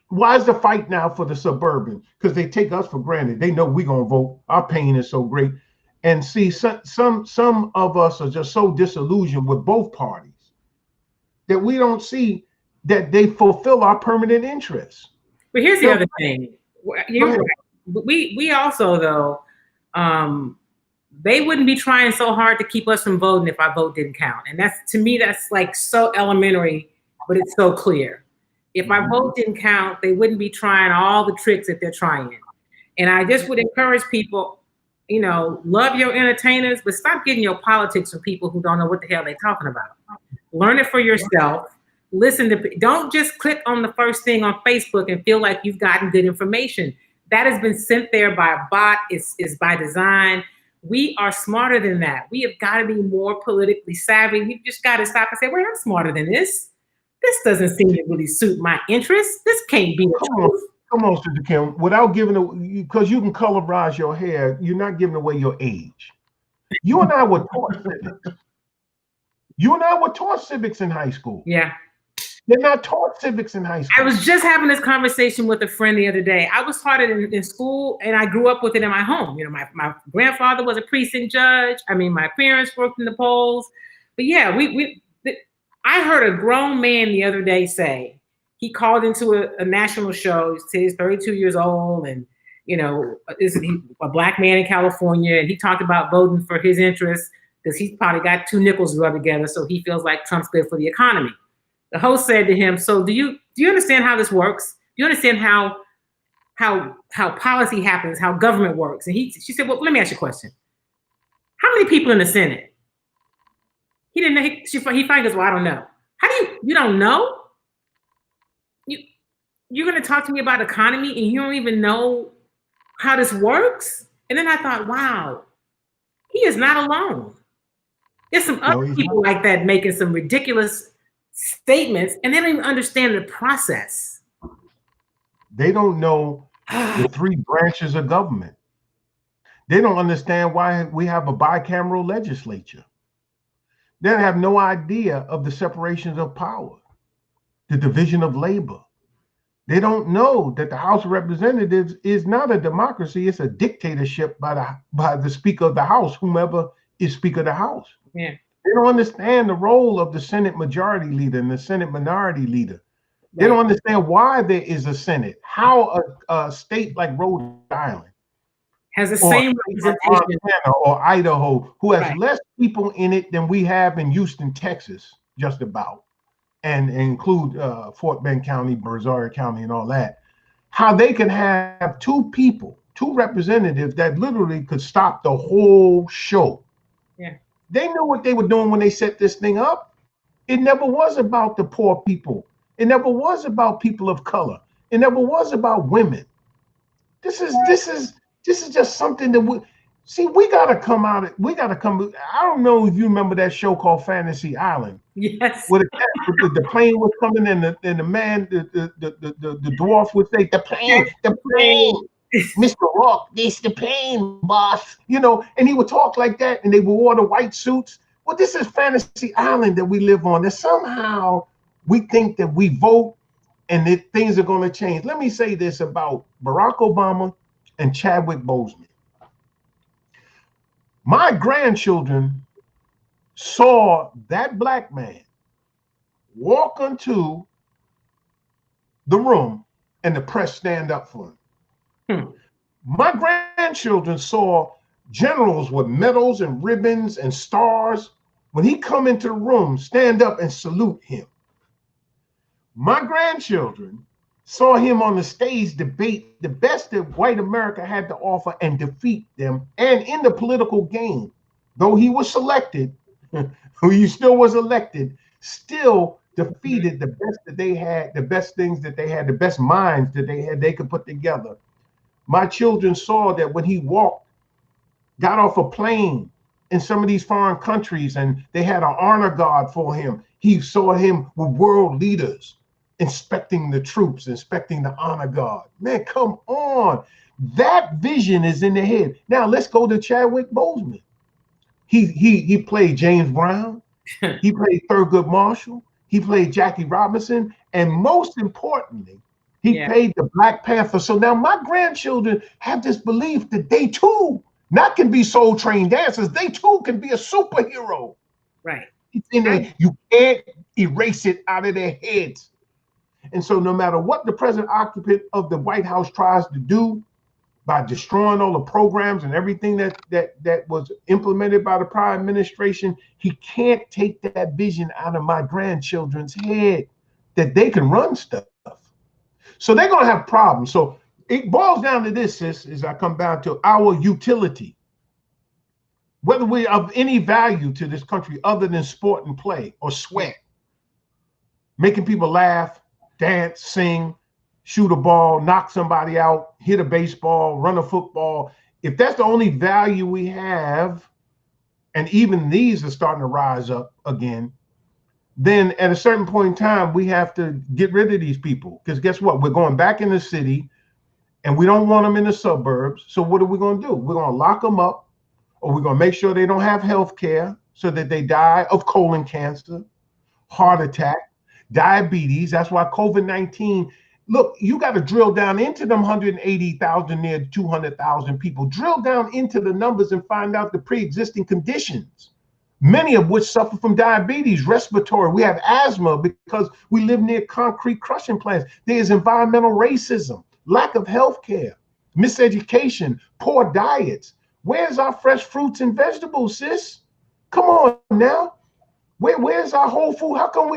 why is the fight now for the suburban? Because they take us for granted. They know we're gonna vote. Our pain is so great. And see, some of us are just so disillusioned with both parties that we don't see that they fulfill our permanent interests.
But here's the other thing. We also, though, they wouldn't be trying so hard to keep us from voting if our vote didn't count. And that's, to me, that's like so elementary, but it's so clear. If our vote didn't count, they wouldn't be trying all the tricks that they're trying. And I just would encourage people, you know, love your entertainers, but stop getting your politics from people who don't know what the hell they're talking about. Learn it for yourself. Listen to, don't just click on the first thing on Facebook and feel like you've gotten good information. That has been sent there by a bot. It's by design. We are smarter than that. We have got to be more politically savvy. We've just got to stop and say, well, I'm smarter than this. This doesn't seem to really suit my interests. This can't be the truth.
Come on, Sister Kim. Without giving, because you can colorize your hair, you're not giving away your age. You and I were taught civics. You and I were taught civics in high school.
Yeah.
They're not taught civics in high school.
I was just having this conversation with a friend the other day. I was taught it in school, and I grew up with it in my home. You know, my grandfather was a precinct judge. I mean, my parents worked in the polls. But yeah, I heard a grown man the other day say, he called into a national show. He's 32 years old, and you know, is a black man in California, and he talked about voting for his interests because he's probably got two nickels rubbed together, so he feels like Trump's good for the economy. The host said to him, "So do you understand how this works? Do you understand how policy happens, how government works?" And she said, "Well, let me ask you a question. How many people in the Senate?" He didn't know. He finally goes, "Well, I don't know." How do you don't know? You're going to talk to me about economy and you don't even know how this works? And then I thought, wow, he is not alone. There's some other people like that making some ridiculous statements and they don't even understand the process.
They don't know the three branches of government. They don't understand why we have a bicameral legislature. They have no idea of the separations of power, the division of labor. They don't know that the House of Representatives is not a democracy; it's a dictatorship by the Speaker of the House, whomever is Speaker of the House.
Yeah.
They don't understand the role of the Senate Majority Leader and the Senate Minority Leader. They
Right.
don't understand why there is a Senate. How a state like Rhode Island
Has the
or
same
like
representation.
Montana or Idaho, who has
Right.
less people in it than we have in Houston, Texas, just about, and include Fort Bend County, Brazoria County, and all that. How they can have two people, two representatives that literally could stop the whole show.
Yeah.
They knew what they were doing when they set this thing up. It never was about the poor people. It never was about people of color. It never was about women. This is just something that we see. We gotta come out. We gotta come. I don't know if you remember that show called Fantasy Island,
Yes.
where the plane was coming and the man, the dwarf would say, the plane, Mr. Rock, this the plane, boss. And he would talk like that, and they would wear the white suits. Well, this is Fantasy Island that we live on. That somehow we think that we vote and that things are going to change. Let me say this about Barack Obama and Chadwick Boseman. My grandchildren saw that black man walk into the room and the press stand up for him. My grandchildren saw generals with medals and ribbons and stars, when he come into the room, stand up and salute him. My grandchildren saw him on the stage debate the best that white America had to offer and defeat them. And in the political game, though he was selected, who he still was elected, still defeated the best that they had, the best things that they had, the best minds that they had, they could put together. My children saw that when he walked, got off a plane in some of these foreign countries, and they had an honor guard for him. He saw him with world leaders inspecting the troops, inspecting the honor guard. Man, come on. That vision is in the head. Now let's go to Chadwick Boseman. He played James Brown. He played Thurgood Marshall. He played Jackie Robinson. And most importantly, he played the Black Panther. So now my grandchildren have this belief that they too not can be soul trained dancers. They too can be a superhero.
Right.
It's in there. You can't erase it out of their heads. And so no matter what the present occupant of the White House tries to do by destroying all the programs and everything that was implemented by the prior administration, he can't take that vision out of my grandchildren's head that they can run stuff. So they're going to have problems. So it boils down to this, sis, as I come down to our utility. Whether we're of any value to this country other than sport and play or sweat, making people laugh, dance, sing, shoot a ball, knock somebody out, hit a baseball, run a football. If that's the only value we have, and even these are starting to rise up again, then at a certain point in time, we have to get rid of these people. Because guess what? We're going back in the city, and we don't want them in the suburbs. So what are we going to do? We're going to lock them up, or we're going to make sure they don't have health care so that they die of colon cancer, heart attack, diabetes. That's why COVID-19, look, you got to drill down into them 180,000, near 200,000 people. Drill down into the numbers and find out the pre-existing conditions, many of which suffer from diabetes, respiratory. We have asthma because we live near concrete crushing plants. There's environmental racism, lack of health care, miseducation, poor diets. Where's our fresh fruits and vegetables, sis? Come on now. Where's our whole food? How come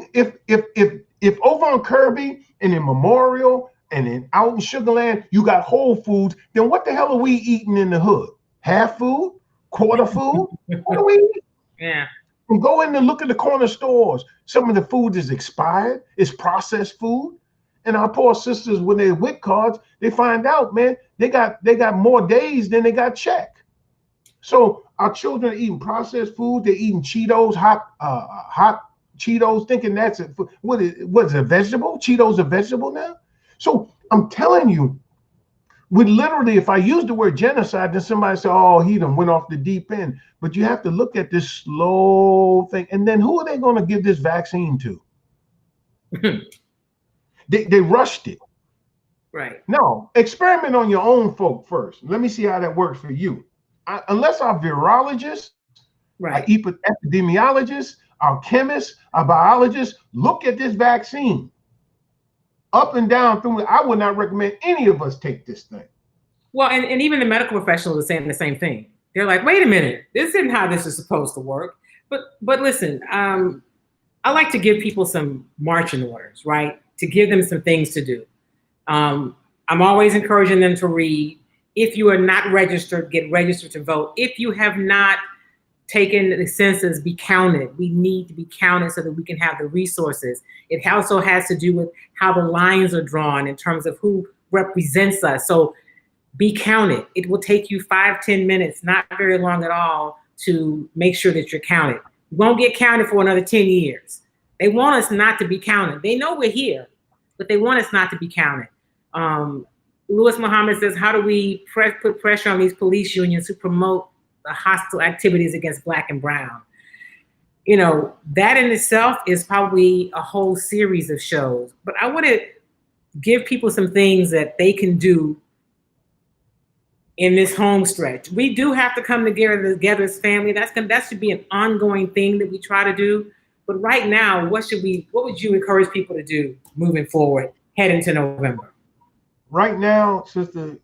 if over on Kirby and in Memorial and in out in Sugarland you got Whole Foods, then what the hell are we eating in the hood? Half food, quarter food? What are we eating?
Yeah.
And go in and look at the corner stores. Some of the food is expired. It's processed food. And our poor sisters, when they're WIC cards, they find out, man, they got more days than they got check. So our children are eating processed food. They're eating Cheetos, hot Cheetos, thinking that's it. What is a vegetable? Cheetos a vegetable now? So I'm telling you, we literally, if I use the word genocide, then somebody say, oh, he done went off the deep end. But you have to look at this slow thing. And then who are they going to give this vaccine to? They rushed it.
Right.
No, experiment on your own folk first. Let me see how that works for you. Unless our virologists,
Right.
our epidemiologists, our chemists, our biologists look at this vaccine up and down through it, I would not recommend any of us take this thing.
Well, and even the medical professionals are saying the same thing. They're like, wait a minute, this isn't how this is supposed to work. But listen, I like to give people some marching orders, right? To give them some things to do. I'm always encouraging them to read. If you are not registered, get registered to vote. If you have not taken the census, be counted. We need to be counted so that we can have the resources. It also has to do with how the lines are drawn in terms of who represents us. So be counted. It will take you 5-10 minutes, not very long at all, to make sure that you're counted. You won't get counted for another 10 years. They want us not to be counted. They know we're here, but they want us not to be counted. Lewis Muhammad says, how do we put pressure on these police unions who promote the hostile activities against Black and brown? You know, that in itself is probably a whole series of shows. But I want to give people some things that they can do in this home stretch. We do have to come together as family. That should be an ongoing thing that we try to do. But right now, what would you encourage people to do moving forward, heading to November?
Right now, sister,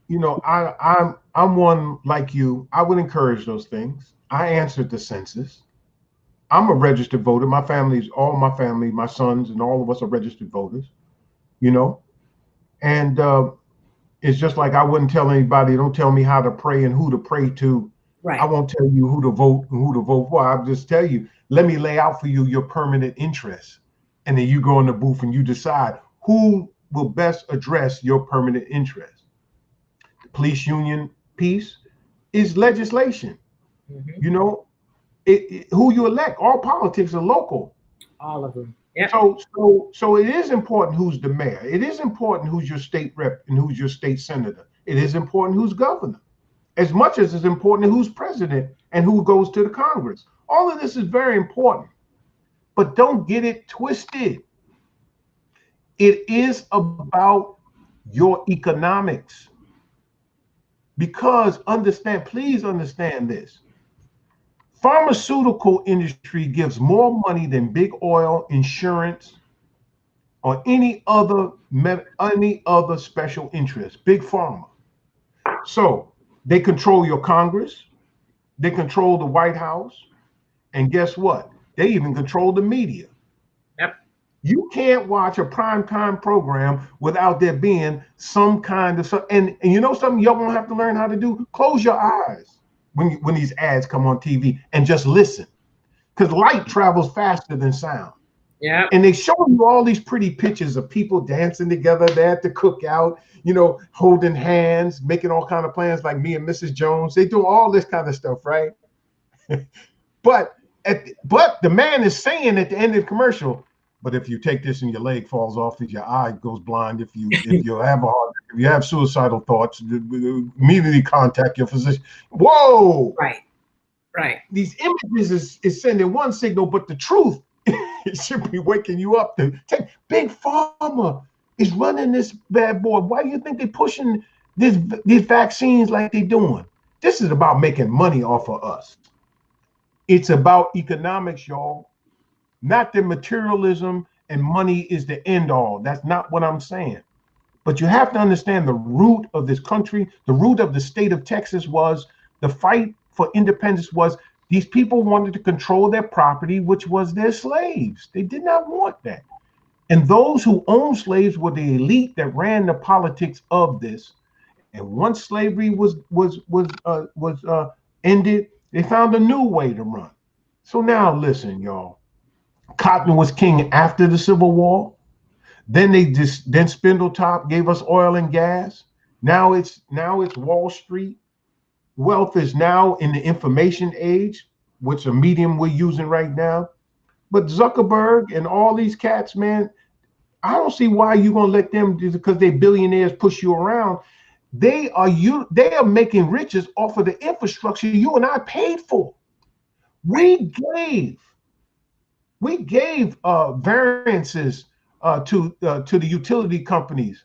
you know, I'm one like you. I would encourage those things. I answered the census. I'm a registered voter. All my family, my sons, and all of us are registered voters. You know, and it's just like I wouldn't tell anybody. Don't tell me how to pray and who to pray to.
Right.
I won't tell you who to vote and who to vote for. I'll just tell you. Let me lay out for you your permanent interests, and then you go in the booth and you decide who will best address your permanent interest. The police union piece is legislation. Mm-hmm. You know, who you elect. All politics are local.
All of them. Yep.
So it is important who's the mayor. It is important who's your state rep and who's your state senator. It is important who's governor, as much as it's important who's president and who goes to the Congress. All of this is very important, but don't get it twisted. It is about your economics. Because please understand this. Pharmaceutical industry gives more money than big oil, insurance, or any other special interest, big pharma. So they control your Congress, they control the White House, and guess what? They even control the media.
Yep.
You can't watch a primetime program without there being some kind of and you know something y'all gonna have to learn how to do? Close your eyes when these ads come on TV and just listen, because light travels faster than sound.
Yeah.
And they show you all these pretty pictures of people dancing together. They're at the cookout, you know, holding hands, making all kind of plans like me and Mrs. Jones. They do all this kind of stuff, right? But the man is saying at the end of the commercial, but if you take this and your leg falls off, if your eye goes blind, if you have suicidal thoughts, immediately contact your physician. Whoa!
Right.
These images is sending one signal, but the truth it should be waking you up to take. Big Pharma is running this bad boy. Why do you think they're pushing these vaccines like they're doing? This is about making money off of us. It's about economics, y'all. Not that materialism and money is the end all. That's not what I'm saying. But you have to understand the root of this country, the root of the state of Texas was the fight for independence was these people wanted to control their property, which was their slaves. They did not want that. And those who owned slaves were the elite that ran the politics of this. And once slavery was ended, they found a new way to run. So now listen, y'all. Cotton was king after the Civil War. Then Spindletop gave us oil and gas. Now it's Wall Street. Wealth is now in the information age, which a medium we're using right now. But Zuckerberg and all these cats, man, I don't see why you're gonna let them, just because they billionaires, push you around. They are making riches off of the infrastructure you and I paid for. We gave variances to the utility companies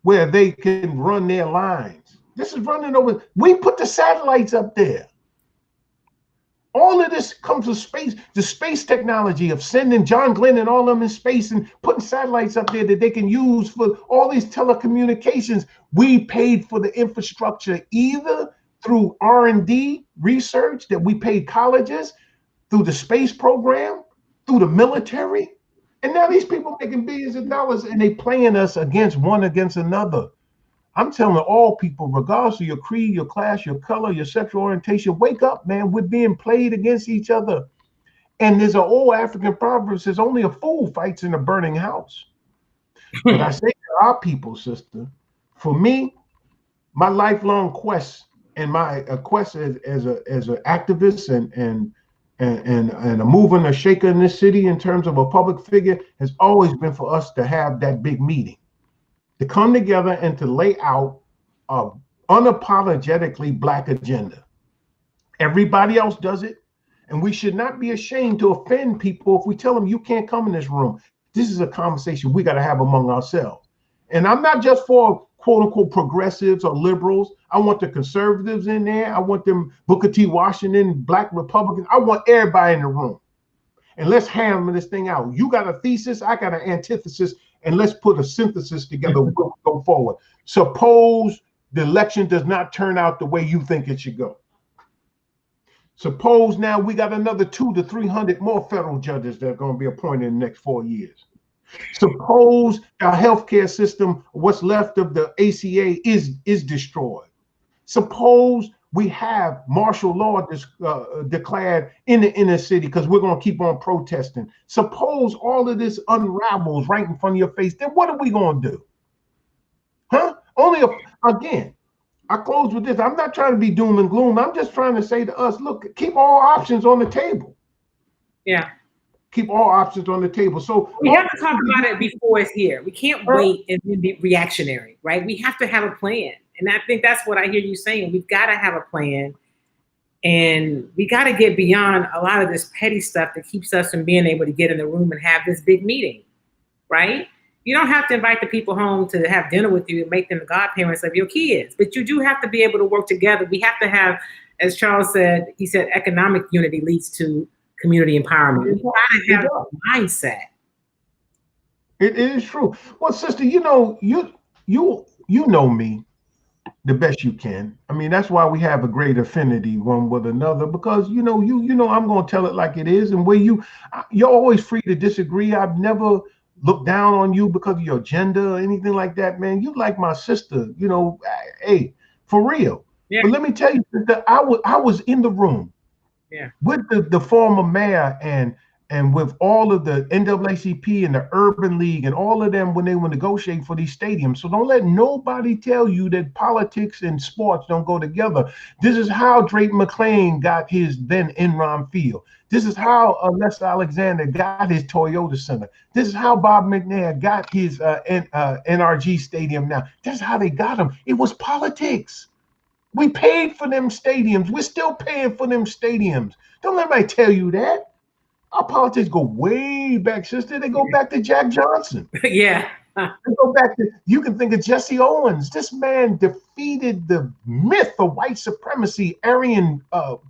where they can run their lines. This is running over. We put the satellites up there. All of this comes with space, the space technology of sending John Glenn and all of them in space and putting satellites up there that they can use for all these telecommunications. We paid for the infrastructure either through R&D research that we paid colleges, through the space program, through the military. And now these people making billions of dollars and they playing us against another. I'm telling all people, regardless of your creed, your class, your color, your sexual orientation, wake up, man. We're being played against each other. And there's an old African proverb that says only a fool fights in a burning house. But I say to our people, sister, for me, my lifelong quest and my quest as an activist and a mover and a shaker in this city in terms of a public figure has always been for us to have that big meeting, to come together and to lay out a unapologetically Black agenda. Everybody else does it, and we should not be ashamed to offend people if we tell them you can't come in this room. This is a conversation we got to have among ourselves. And I'm not just for quote unquote progressives or liberals. I want the conservatives in there. I want them Booker T. Washington, Black Republicans. I want everybody in the room. And let's hammer this thing out. You got a thesis, I got an antithesis, and let's put a synthesis together. We'll go forward. Suppose the election does not turn out the way you think it should go. Suppose now we got another 200 to 300 more federal judges that are going to be appointed in the next 4 years. Suppose our healthcare system, what's left of the ACA, is destroyed. Suppose we have martial law declared in the inner city because we're going to keep on protesting. Suppose all of this unravels right in front of your face. Then what are we going to do? Huh? Again, I close with this. I'm not trying to be doom and gloom. I'm just trying to say to us, look, keep all options on the table.
Yeah.
Keep all options on the table. So
we have to talk about it before it's here. We can't wait and then be reactionary, right? We have to have a plan. And I think that's what I hear you saying. We've got to have a plan. And we got to get beyond a lot of this petty stuff that keeps us from being able to get in the room and have this big meeting, right? You don't have to invite the people home to have dinner with you and make them the godparents of your kids. But you do have to be able to work together. We have to have, as Charles said, he said economic unity leads to community empowerment. We gotta have a mindset.
It is true. Well, sister, you know me the best you can. I mean, that's why we have a great affinity one with another, because you know I'm gonna tell it like it is, and where you're always free to disagree. I've never looked down on you because of your gender or anything like that, man. You like my sister, hey, for real. Yeah. But let me tell you that I was in the room. Yeah, with the former mayor and with all of the NAACP and the Urban League and all of them when they were negotiating for these stadiums. So don't let nobody tell you that politics and sports don't go together. This is how Drake McClain got his then Enron Field. This is how Les Alexander got his Toyota Center. This is how Bob McNair got his NRG Stadium now. That's how they got him. It was politics. We paid for them stadiums. We're still paying for them stadiums. Don't let anybody tell you that. Our politics go way back, sister. They go back to Jack Johnson.
Yeah.
They go back to, you can think of Jesse Owens. This man defeated the myth of white supremacy, Aryan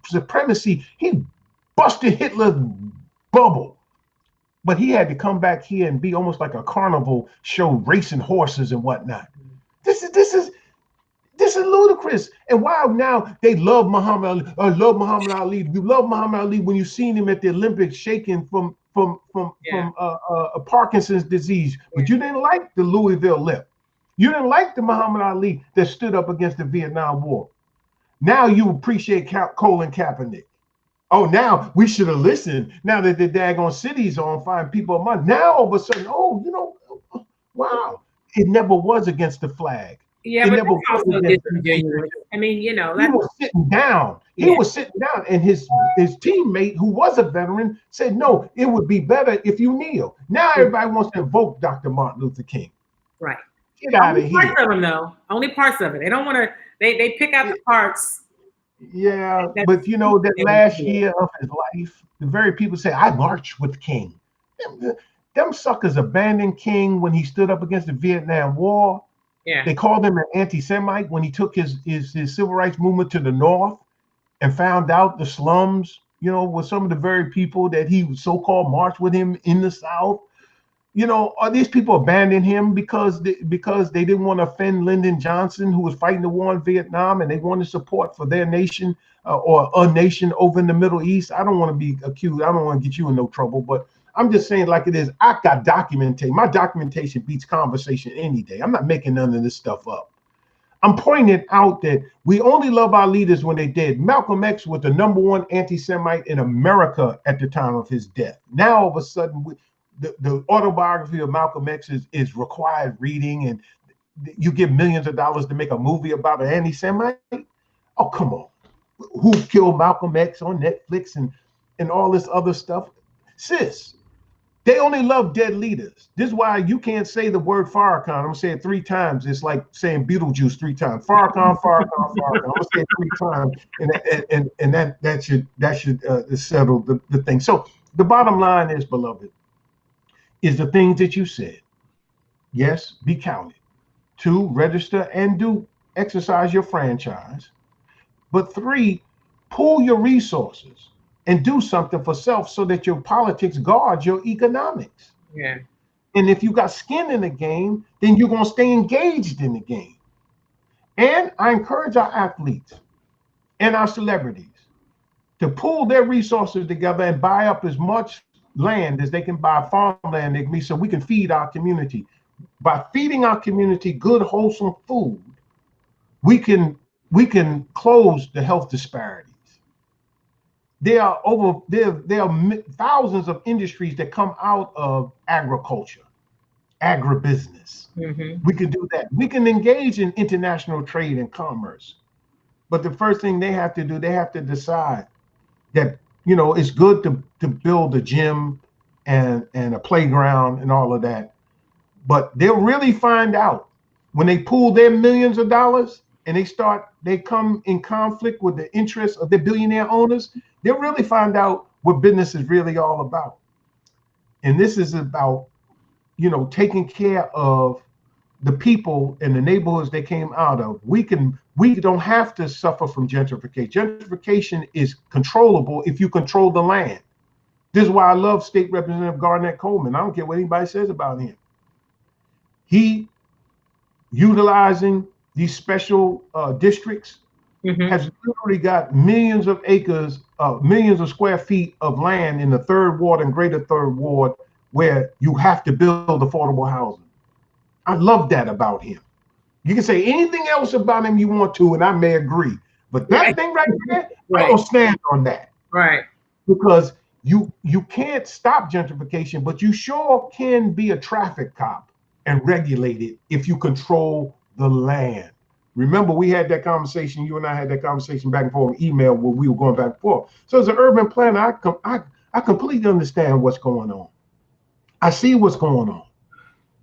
supremacy. He busted Hitler's bubble. But he had to come back here and be almost like a carnival show, racing horses and whatnot. This is ludicrous. And why now they love Muhammad Ali? I love Muhammad Ali. You love Muhammad Ali when you seen him at the Olympics shaking from Parkinson's disease, but you didn't like the Louisville Lip. You didn't like the Muhammad Ali that stood up against the Vietnam War. Now you appreciate Colin Kaepernick. Oh, now we should have listened. Now that the daggone cities are on fire, people are now all of a sudden, wow, it never was against the flag.
Yeah,
It
but
never
that's also
voted that
disingenuous. I mean, you know,
he
that's,
was sitting down. He
yeah.
was sitting down, and his teammate, who was a veteran, said, "No, it would be better if you kneel." Now everybody wants to invoke Dr. Martin Luther King.
Right.
Get out
Only
of here.
parts of them, though. Only parts of it. They don't want to. They pick out the parts.
Yeah, but you know that last year of his life, the very people say, "I marched with King." Them suckers abandoned King when he stood up against the Vietnam War.
Yeah.
They called him an anti-Semite when he took his civil rights movement to the North and found out the slums, you know, were some of the very people that he so-called marched with him in the South. You know, are these people abandoning him because they didn't want to offend Lyndon Johnson, who was fighting the war in Vietnam, and they wanted support for their nation or a nation over in the Middle East? I don't want to be accused. I don't want to get you in no trouble, but I'm just saying like it is. I got documentation. My documentation beats conversation any day. I'm not making none of this stuff up. I'm pointing out that we only love our leaders when they dead. Malcolm X was the #1 anti-Semite in America at the time of his death. Now all of a sudden, the autobiography of Malcolm X is required reading, and you give millions of dollars to make a movie about an anti-Semite? Oh, come on. Who killed Malcolm X on Netflix and all this other stuff? Sis, they only love dead leaders. This is why you can't say the word Farrakhan. I'm gonna say it 3 times. It's like saying Beetlejuice 3 times. Farrakhan, Farrakhan, Farrakhan. I'm gonna say it 3 times, and that should settle the thing. So the bottom line is, beloved, is the things that you said. Yes, be counted. 2, register and do exercise your franchise. But 3, pool your resources and do something for self so that your politics guards your economics.
Yeah.
And if you got skin in the game, then you're going to stay engaged in the game. And I encourage our athletes and our celebrities to pool their resources together and buy up as much land as they can buy, farmland they can be, so we can feed our community. By feeding our community good, wholesome food, we can close the health disparities. There are thousands of industries that come out of agriculture, agribusiness.
Mm-hmm.
We can do that. We can engage in international trade and commerce. But the first thing they have to do, they have to decide that, you know, it's good to build a gym and a playground and all of that. But they'll really find out when they pool their millions of dollars and they come in conflict with the interests of their billionaire owners, they'll really find out what business is really all about. And this is about, you know, taking care of the people in the neighborhoods they came out of. We don't have to suffer from gentrification. Gentrification is controllable if you control the land. This is why I love State Representative Garnett Coleman. I don't care what anybody says about him. He, utilizing these special districts, has literally got millions of acres, millions of square feet of land in the 3rd Ward and Greater 3rd Ward where you have to build affordable housing. I love that about him. You can say anything else about him you want to, and I may agree. But that thing right there, I don't stand on that.
Right.
Because you can't stop gentrification, but you sure can be a traffic cop and regulate it if you control the land. Remember, we had that conversation, you and I had that conversation back and forth email where we were going back and forth. So as an urban planner, I completely understand what's going on. I see what's going on.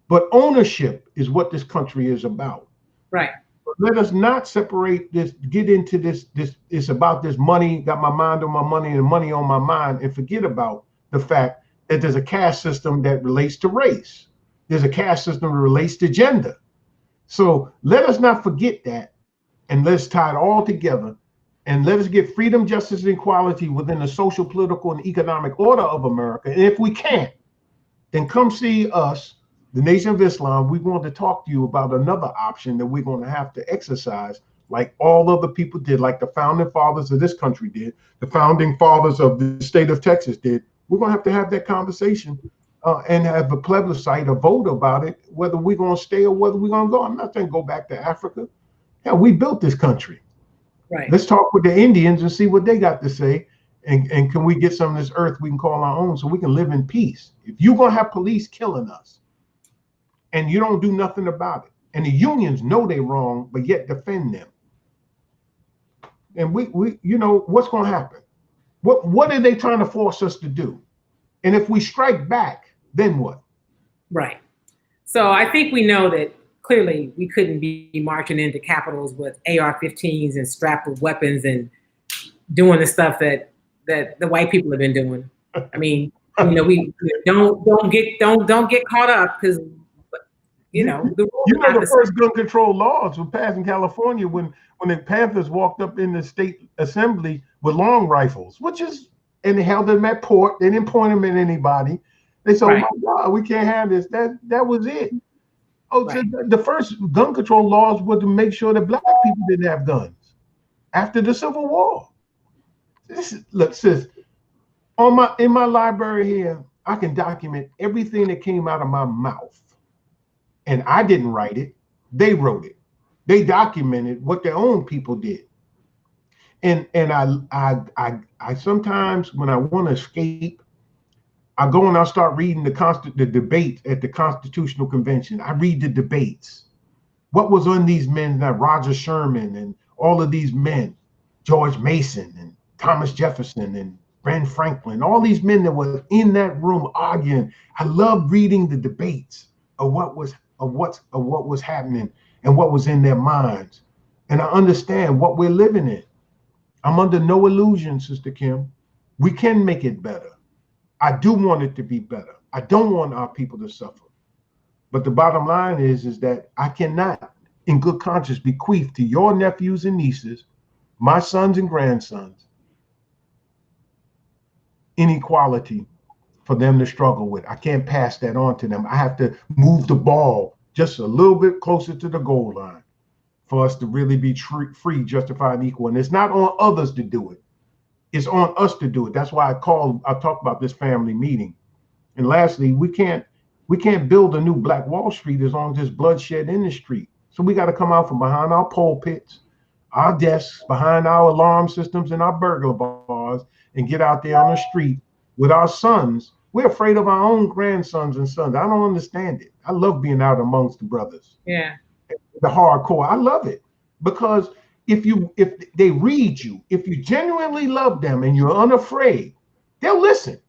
But ownership is what this country is about.
Right.
But let us not separate this, get into this, it's about this money, got my mind on my money and money on my mind, and forget about the fact that there's a caste system that relates to race. There's a caste system that relates to gender. So let us not forget that, and let's tie it all together, and let us get freedom, justice, and equality within the social, political, and economic order of America. And if we can't, then come see us, the Nation of Islam. We want to talk to you about another option that we're going to have to exercise, like all other people did, like the founding fathers of this country did, the founding fathers of the state of Texas did. We're going to have that conversation and have a plebiscite, a vote about it, whether we're going to stay or whether we're going to go. I'm not saying go back to Africa. Yeah, we built this country.
Right.
Let's talk with the Indians and see what they got to say. And can we get some of this earth we can call our own so we can live in peace? If you're going to have police killing us and you don't do nothing about it, And the unions know they're wrong, but yet defend them. And we you know, what's going to happen? What are they trying to force us to do? And if we strike back, then what?
Right. So I think we know that clearly we couldn't be marching into capitals with AR-15s and strapped with weapons and doing the stuff that the white people have been doing. I mean, you know, we don't get caught up, because you know
the first gun control laws were passed in California when the Panthers walked up in the state assembly with long rifles, and they held them at port. They didn't point them at anybody. They said, right. Oh my God, we can't have this. That was it. Oh, right. So the first gun control laws were to make sure that black people didn't have guns after the Civil War. Look, sis, in my library here, I can document everything that came out of my mouth. And I didn't write it. They wrote it. They documented what their own people did. And I sometimes, when I want to escape, I go and I start reading the debate at the Constitutional Convention. I read the debates. What was on these men, that Roger Sherman and all of these men, George Mason and Thomas Jefferson and Ben Franklin, all these men that were in that room arguing. I love reading the debates of what was happening and what was in their minds. And I understand what we're living in. I'm under no illusion, Sister Kim. We can make it better. I do want it to be better. I don't want our people to suffer. But the bottom line is that I cannot, in good conscience, bequeath to your nephews and nieces, my sons and grandsons, inequality for them to struggle with. I can't pass that on to them. I have to move the ball just a little bit closer to the goal line for us to really be free, justified, and equal. And it's not on others to do it. It's on us to do it. That's why I talk about this family meeting. And lastly, we can't build a new Black Wall Street as long as there's bloodshed in the street. So we got to come out from behind our pulpits, our desks, behind our alarm systems and our burglar bars, and get out there on the street with our sons. We're afraid of our own grandsons and sons. I don't understand it. I love being out amongst the brothers.
Yeah.
The hardcore. I love it, because if they read you, if you genuinely love them and you're unafraid, they'll listen.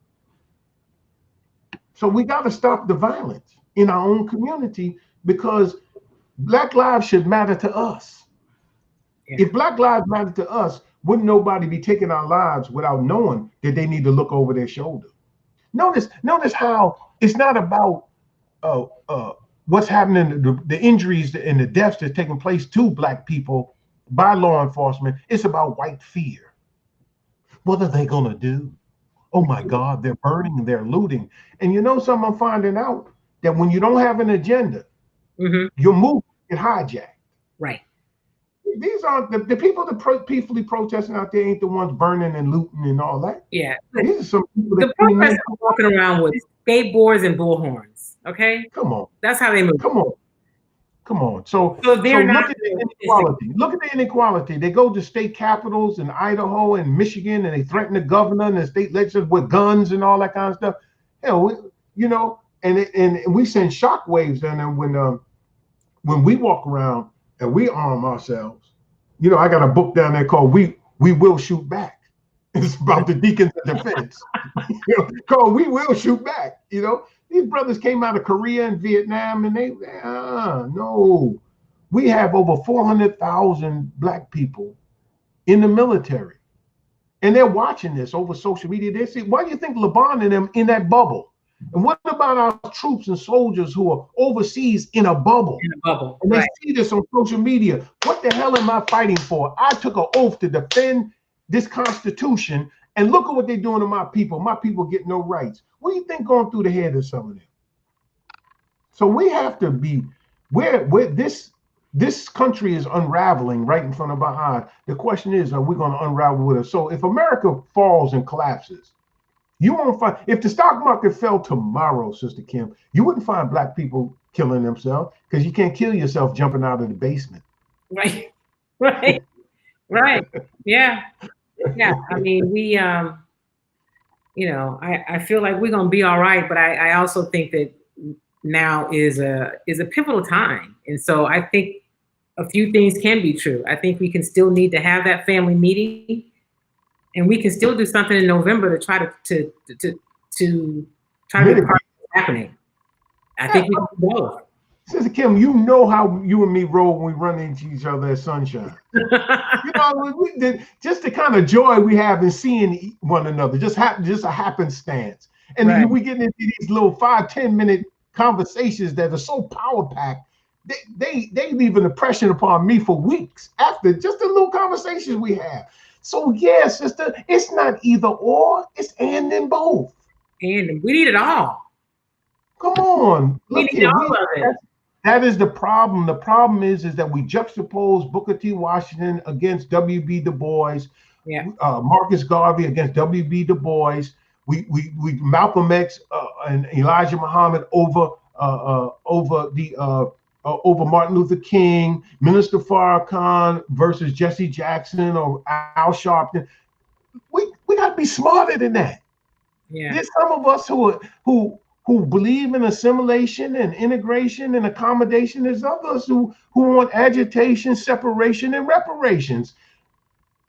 So we got to stop the violence in our own community, because Black lives should matter to us. Yeah. If Black lives matter to us, wouldn't nobody be taking our lives without knowing that they need to look over their shoulder? Notice how it's not about what's happening, the injuries and the deaths that's taking place to Black people by law enforcement. It's about white fear. What are they going to do? Oh my God, they're burning, they're looting. And you know something, I'm finding out that when you don't have an agenda, your movement get hijacked.
Right.
These aren't the people that peacefully protesting out there ain't the ones burning and looting and all that.
Yeah.
These are some people that
the protesters are walking around with skateboards and bullhorns. Okay.
Come on.
That's how they move.
Come on. So look at the inequality. Look at the inequality. They go to state capitals in Idaho and Michigan, and they threaten the governor and the state legislators with guns and all that kind of stuff. Hell, and we send shockwaves down there when we walk around and we arm ourselves. I got a book down there called "We Will Shoot Back." It's about the deacons of defense. Called "We Will Shoot Back." These brothers came out of Korea and Vietnam, and no. We have over 400,000 Black people in the military, and they're watching this over social media. They say, why do you think LeBron and them in that bubble? And what about our troops and soldiers who are overseas in a bubble? And they see this on social media. What the hell am I fighting for? I took an oath to defend this Constitution, and look at what they're doing to my people. My people get no rights. What do you think going through the head of some of them? So we have to be where this country is unraveling right in front of our eyes. The question is, are we going to unravel with us? So if America falls and collapses, you won't find, if the stock market fell tomorrow, Sister Kim, you wouldn't find Black people killing themselves, because you can't kill yourself jumping out of the basement.
Right. Yeah. I mean, we, I feel like we're going to be all right, but I also think that now is a pivotal time. And so I think a few things can be true. I think we can still need to have that family meeting, and we can still do something in November to try to try to be part of what's happening. I think we can do both.
Sister Kim, you know how you and me roll when we run into each other at Sunshine. You know, we did, just the kind of joy we have in seeing one another, just a happenstance. And then we get into these little 5-10 minute conversations that are so power packed. They leave an impression upon me for weeks after just the little conversations we have. So yeah, sister, it's not either or, it's and in both.
And we need it all.
Come on.
We need all of it.
That is the problem. The problem is that we juxtapose Booker T. Washington against W.B. Du Bois, Marcus Garvey against W.B. Du Bois. We Malcolm X and Elijah Muhammad over Martin Luther King, Minister Farrakhan versus Jesse Jackson or Al Sharpton. We got to be smarter than that.
Yeah.
There's some of us who believe in assimilation and integration and accommodation. There's others who want agitation, separation, and reparations.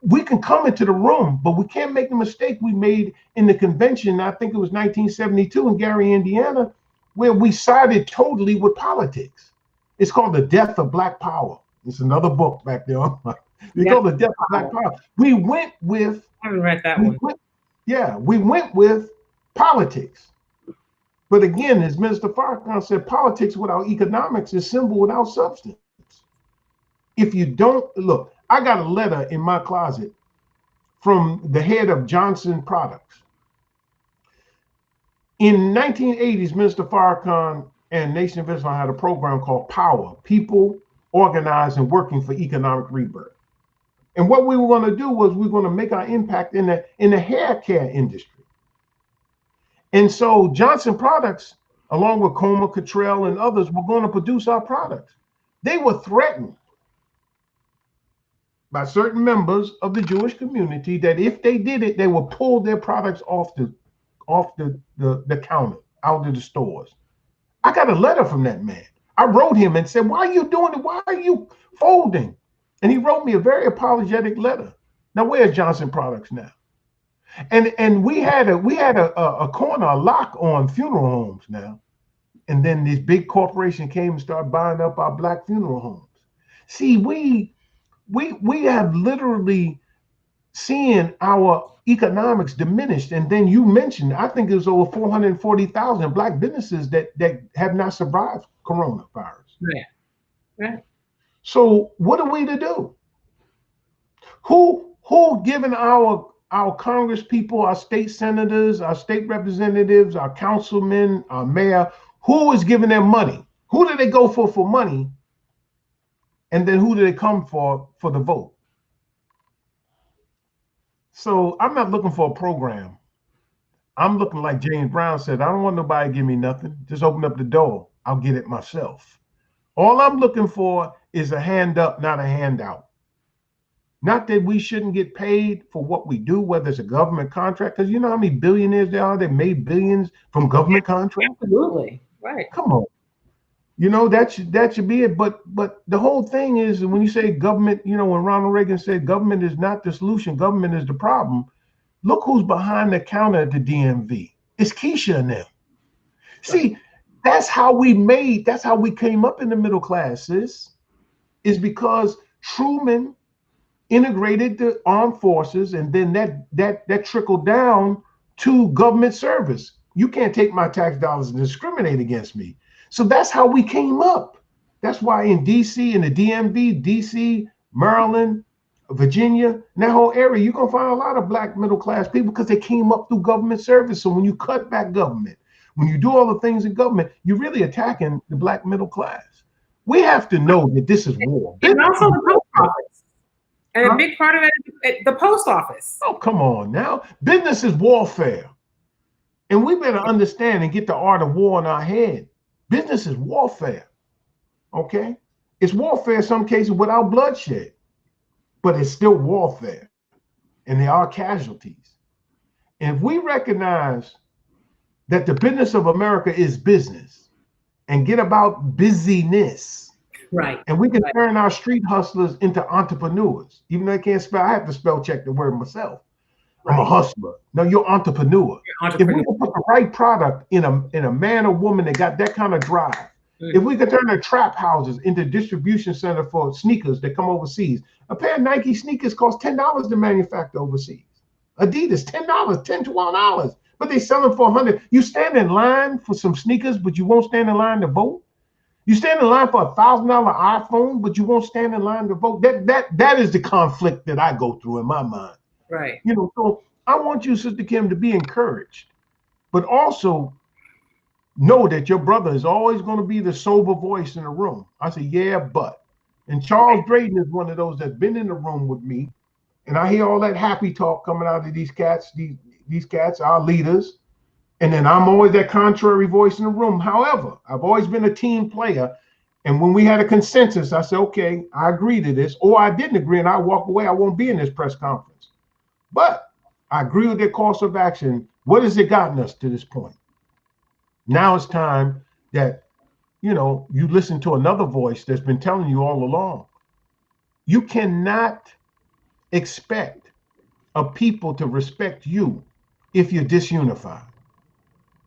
We can come into the room, but we can't make the mistake we made in the convention. I think it was 1972 in Gary, Indiana, where we sided totally with politics. It's called The Death of Black Power. It's another book back there. It's called The Death of Black Power. We went with...
I haven't read that one.
We went with politics. But again, as Minister Farrakhan said, politics without economics is symbol without substance. If you don't, look, I got a letter in my closet from the head of Johnson Products. In 1980s, Minister Farrakhan and Nation of Islam had a program called Power, People Organized and Working for Economic Rebirth. And what we were going to do was we were going to make our impact in the hair care industry. And so Johnson Products, along with Coma, Cottrell, and others, were going to produce our products. They were threatened by certain members of the Jewish community that if they did it, they would pull their products off the counter, out of the stores. I got a letter from that man. I wrote him and said, "Why are you doing it? Why are you folding?" And he wrote me a very apologetic letter. Now, where's Johnson Products now? And we had a corner, a lock on funeral homes now. And then this big corporation came and started buying up our black funeral homes. See, we have literally seen our economics diminished. And then you mentioned, I think it was over 440,000 black businesses that have not survived coronavirus.
Yeah. Right.
So what are we to do? Who given our Congress people, our state senators, our state representatives, our councilmen, our mayor, who is giving them money? Who do they go for money? And then who do they come for the vote? So I'm not looking for a program. I'm looking, like James Brown said, I don't want nobody to give me nothing. Just open up the door. I'll get it myself. All I'm looking for is a hand up, not a handout. Not that we shouldn't get paid for what we do, whether it's a government contract, because you know how many billionaires there are that made billions from government contracts?
Absolutely. Right.
Come on. You know, that should be it. But the whole thing is, when you say government, you know, when Ronald Reagan said government is not the solution, government is the problem. Look who's behind the counter at the DMV. It's Keisha and them. See, that's how we came up in the middle class, sis, is because Truman integrated the armed forces, and then that trickled down to government service. You can't take my tax dollars and discriminate against me. So that's how we came up. That's why in DC, in the DMV, DC, Maryland, Virginia, and that whole area, you're gonna find a lot of black middle class people because they came up through government service. So when you cut back government, when you do all the things in government, you're really attacking the black middle class. We have to know that this is war.
And also the post office. And a big part of it is the post office.
Oh, come on now. Business is warfare. And we better understand and get the art of war in our head. Business is warfare. Okay? It's warfare in some cases without bloodshed, but it's still warfare. And there are casualties. And if we recognize that the business of America is business, and get about busyness.
Right.
And we can turn our street hustlers into entrepreneurs. Even though they can't spell, I have to spell check the word myself. I'm a hustler. No, you're entrepreneur. If we can put the right product in a man or woman that got that kind of drive, if we could turn their trap houses into distribution center for sneakers that come overseas, a pair of Nike sneakers cost $10 to manufacture overseas. Adidas, $10, $10, $12, but they sell them for $100. You stand in line for some sneakers, but you won't stand in line to vote. You stand in line for a $1,000 iPhone, but you won't stand in line to vote. That is the conflict that I go through in my mind.
Right.
You know, so I want you, Sister Kim, to be encouraged, but also know that your brother is always going to be the sober voice in the room. I say, yeah, but. And Charles Drayton is one of those that's been in the room with me, and I hear all that happy talk coming out of these cats, these cats, our leaders, and then I'm always that contrary voice in the room. However, I've always been a team player, and when we had a consensus, I said, okay, I agree to this, or I didn't agree, and I walk away. I won't be in this press conference. But I agree with their course of action. What has it gotten us to this point? Now it's time that, you know, you listen to another voice that's been telling you all along. You cannot expect a people to respect you if you're disunified.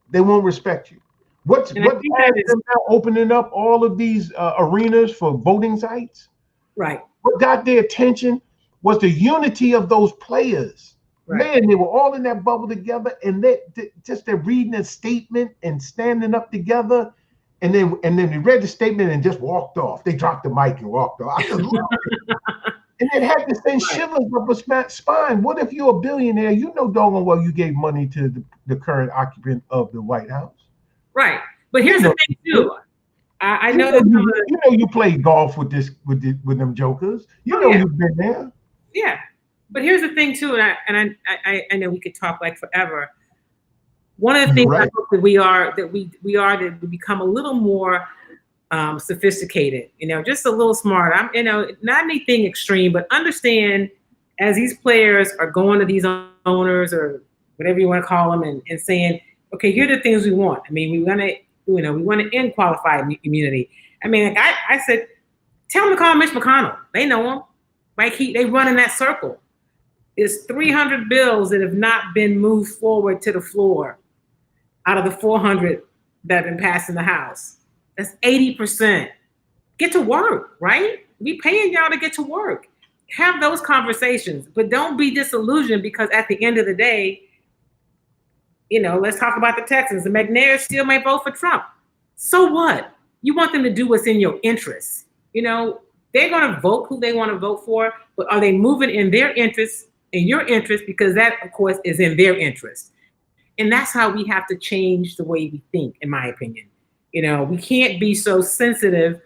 They won't respect you. What has them now opening up all of these arenas for voting sites?
Right.
What got their attention was the unity of those players. Right. Man, they were all in that bubble together, and they're reading a statement and standing up together, and then they read the statement and just walked off. They dropped the mic and walked off. I just love it. And it had to send shivers up a spine. What if you're a billionaire? You know doggone well you gave money to the current occupant of the White House.
Right. But here's the thing too. I know that
you know you played golf with them jokers. You know you've been there.
Yeah. But here's the thing too, and I know we could talk like forever. One of the things I hope that we become a little more sophisticated, you know, just a little smarter. I'm, you know, not anything extreme, but understand as these players are going to these owners or whatever you want to call them and saying, okay, here are the things we want. I mean, we want to end qualified immunity. I mean, like I said, tell them to call Mitch McConnell. They know him. Like they run in that circle. It's 300 bills that have not been moved forward to the floor out of the 400 that have been passed in the House. That's 80%. Get to work, right? We paying y'all to get to work. Have those conversations, but don't be disillusioned because at the end of the day, you know, let's talk about the Texans. The McNair still may vote for Trump. So what? You want them to do what's in your interest. You know, they're going to vote who they want to vote for, but are they moving in their interest, in your interest? Because that, of course, is in their interest. And that's how we have to change the way we think, in my opinion. You know, we can't be so sensitive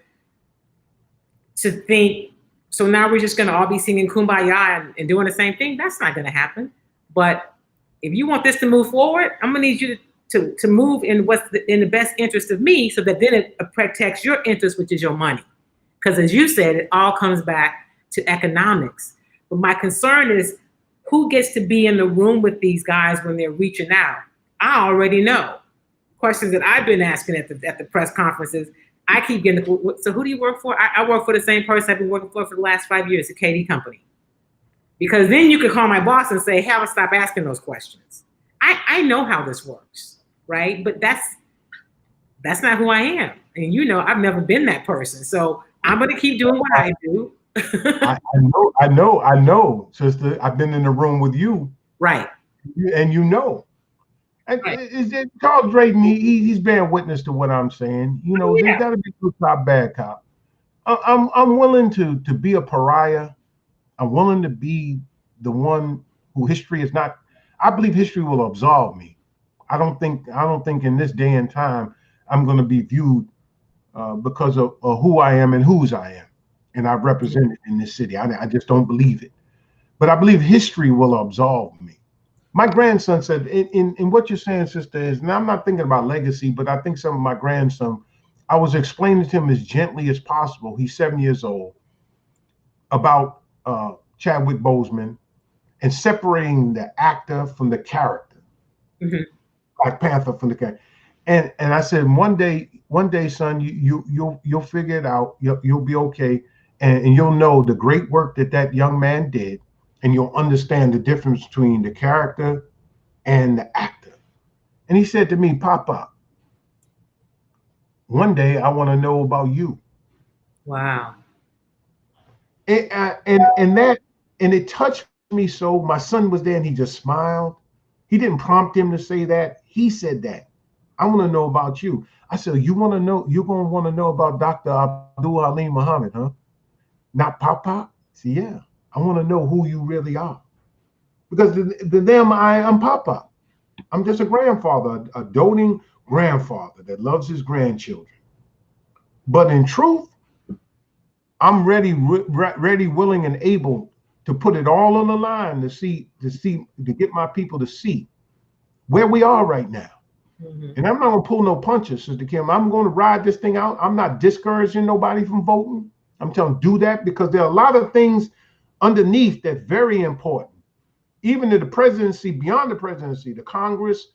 to think, so now we're just going to all be singing Kumbaya and doing the same thing. That's not going to happen. But if you want this to move forward, I'm going to need you to move in what's in the best interest of me so that then it protects your interest, which is your money. Because as you said, it all comes back to economics. But my concern is who gets to be in the room with these guys when they're reaching out. I already know. Questions that I've been asking at the press conferences, I keep getting, so who do you work for? I work for the same person I've been working for the last 5 years, the KD company. Because then you could call my boss and say, have us stop asking those questions. I know how this works, right? But that's not who I am. And you know, I've never been that person. So I'm going to keep doing what I do.
I know, sister. I've been in the room with you.
Right.
And you know. And
right.
Charles Drayton, he's bearing witness to what I'm saying. You know, there's got to be good cop, bad cop. I'm willing to be a pariah. I'm willing to be the one who history is not. I believe history will absolve me. I don't think in this day and time I'm going to be viewed because of who I am and whose I am, and I've represented in this city. I just don't believe it. But I believe history will absolve me. My grandson said, in what you're saying, sister, is, and I'm not thinking about legacy, but I think some of my grandson, I was explaining to him as gently as possible. He's 7 years old, about Chadwick Boseman and separating the actor from the character, Black Panther from the character. And I said, one day, son, you'll figure it out. You'll be okay, and you'll know the great work that young man did, and you'll understand the difference between the character and the actor. And he said to me, Papa, one day I want to know about you.
Wow.
And it touched me so. My son was there and he just smiled. He didn't prompt him to say that. He said that. I want to know about you. I said, you want to know, you're going to want to know about Dr. Abdul Haleem Muhammad, huh? Not Papa? See, yeah. I want to know who you really are. Because to them, I'm Papa. I'm just a grandfather, a doting grandfather that loves his grandchildren. But in truth, I'm ready, willing, and able to put it all on the line to get my people to see where we are right now. Mm-hmm. And I'm not gonna pull no punches, Sister Kim. I'm gonna ride this thing out. I'm not discouraging nobody from voting. I'm telling do that because there are a lot of things underneath that's very important. Even to the presidency, beyond the presidency, the Congress,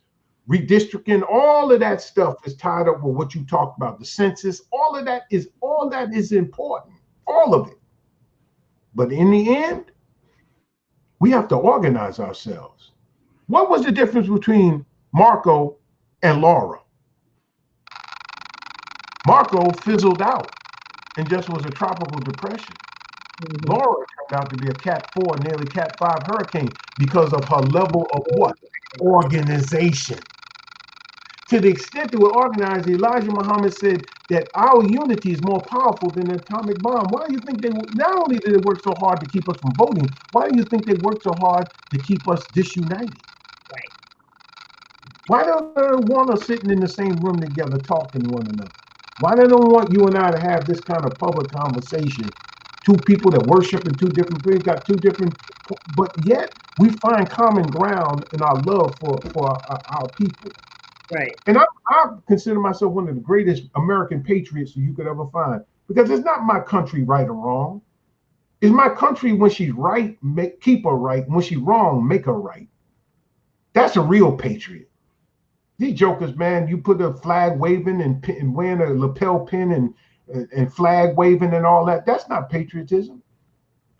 redistricting, all of that stuff is tied up with what you talked about, the census. All that is important, all of it. But in the end, we have to organize ourselves. What was the difference between Marco and Laura? Marco fizzled out and just was a tropical depression. Mm-hmm. Laura turned out to be a Cat 4, nearly Cat 5 hurricane because of her level of what? Organization. To the extent that we're organized, Elijah Muhammad said that our unity is more powerful than an atomic bomb. Why do you think not only did they work so hard to keep us from voting, why do you think they worked so hard to keep us disunited?
Right.
Why don't they want us sitting in the same room together talking to one another? Why they don't want you and I to have this kind of public conversation? Two people that worship in two different things, got two different, but yet we find common ground in our love for our people.
Right.
And I consider myself one of the greatest American patriots you could ever find, because it's not my country right or wrong. It's my country when she's right, keep her right. And when she's wrong, make her right. That's a real patriot. These jokers, man, you put a flag waving and wearing a lapel pin and flag waving and all that. That's not patriotism.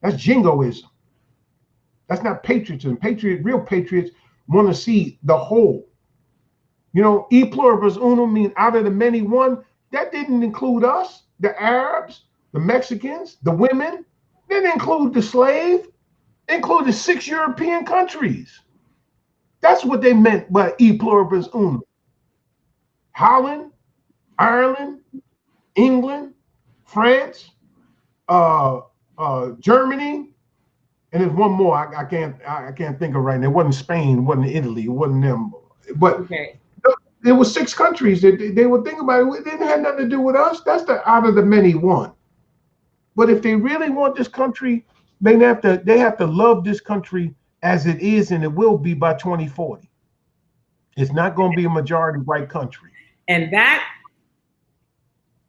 That's jingoism. That's not patriotism. Real patriots want to see the whole. You know, e pluribus unum mean out of the many one. That didn't include us, the Arabs, the Mexicans, the women. They didn't include the slave. It included 6 European countries. That's what they meant by e pluribus unum. Holland, Ireland, England, France, Germany, and there's one more I can't think of right now. It wasn't Spain, it wasn't Italy, it wasn't them, but okay. There were 6 countries that they would think about it. It didn't have nothing to do with us. That's the out of the many one. But if they really want this country, they have to love this country as it is, and it will be by 2040. It's not going to be a majority white country.
And that's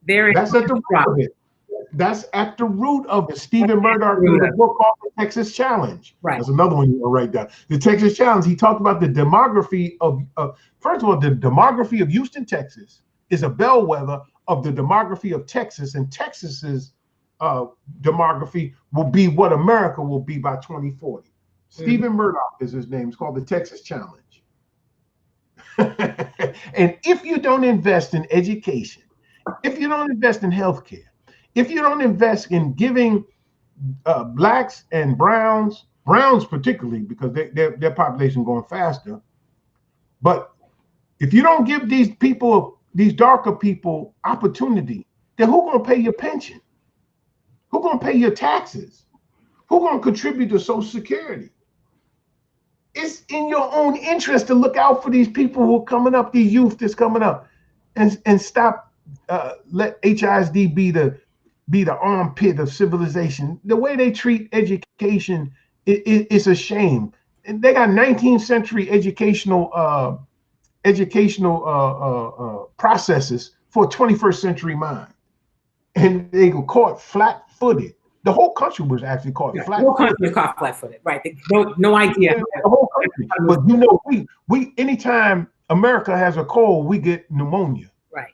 at the root of it. That's at the root of it. Stephen Murdoch wrote a book called The Texas Challenge. Right. That's another one you want to write down. The Texas Challenge. He talked about the demography of first of all, the demography of Houston, Texas is a bellwether of the demography of Texas, and Texas's demography will be what America will be by 2040. Mm-hmm. Stephen Murdoch is his name. It's called The Texas Challenge. And if you don't invest in education, if you don't invest in healthcare, if you don't invest in giving blacks and browns particularly, because their population going faster, but if you don't give these people, these darker people, opportunity, then who's going to pay your pension? Who's going to pay your taxes? Who's going to contribute to Social Security? It's in your own interest to look out for these people who are coming up, these youth that's coming up, and stop. Let HISD be the armpit of civilization. The way they treat education is a shame. And they got 19th century educational processes for a 21st century mind, and they were caught flat-footed. The whole country was actually caught flat-footed.
The whole country was caught flat-footed, right? No idea.
The whole country. But you know, we anytime America has a cold, we get pneumonia.
Right.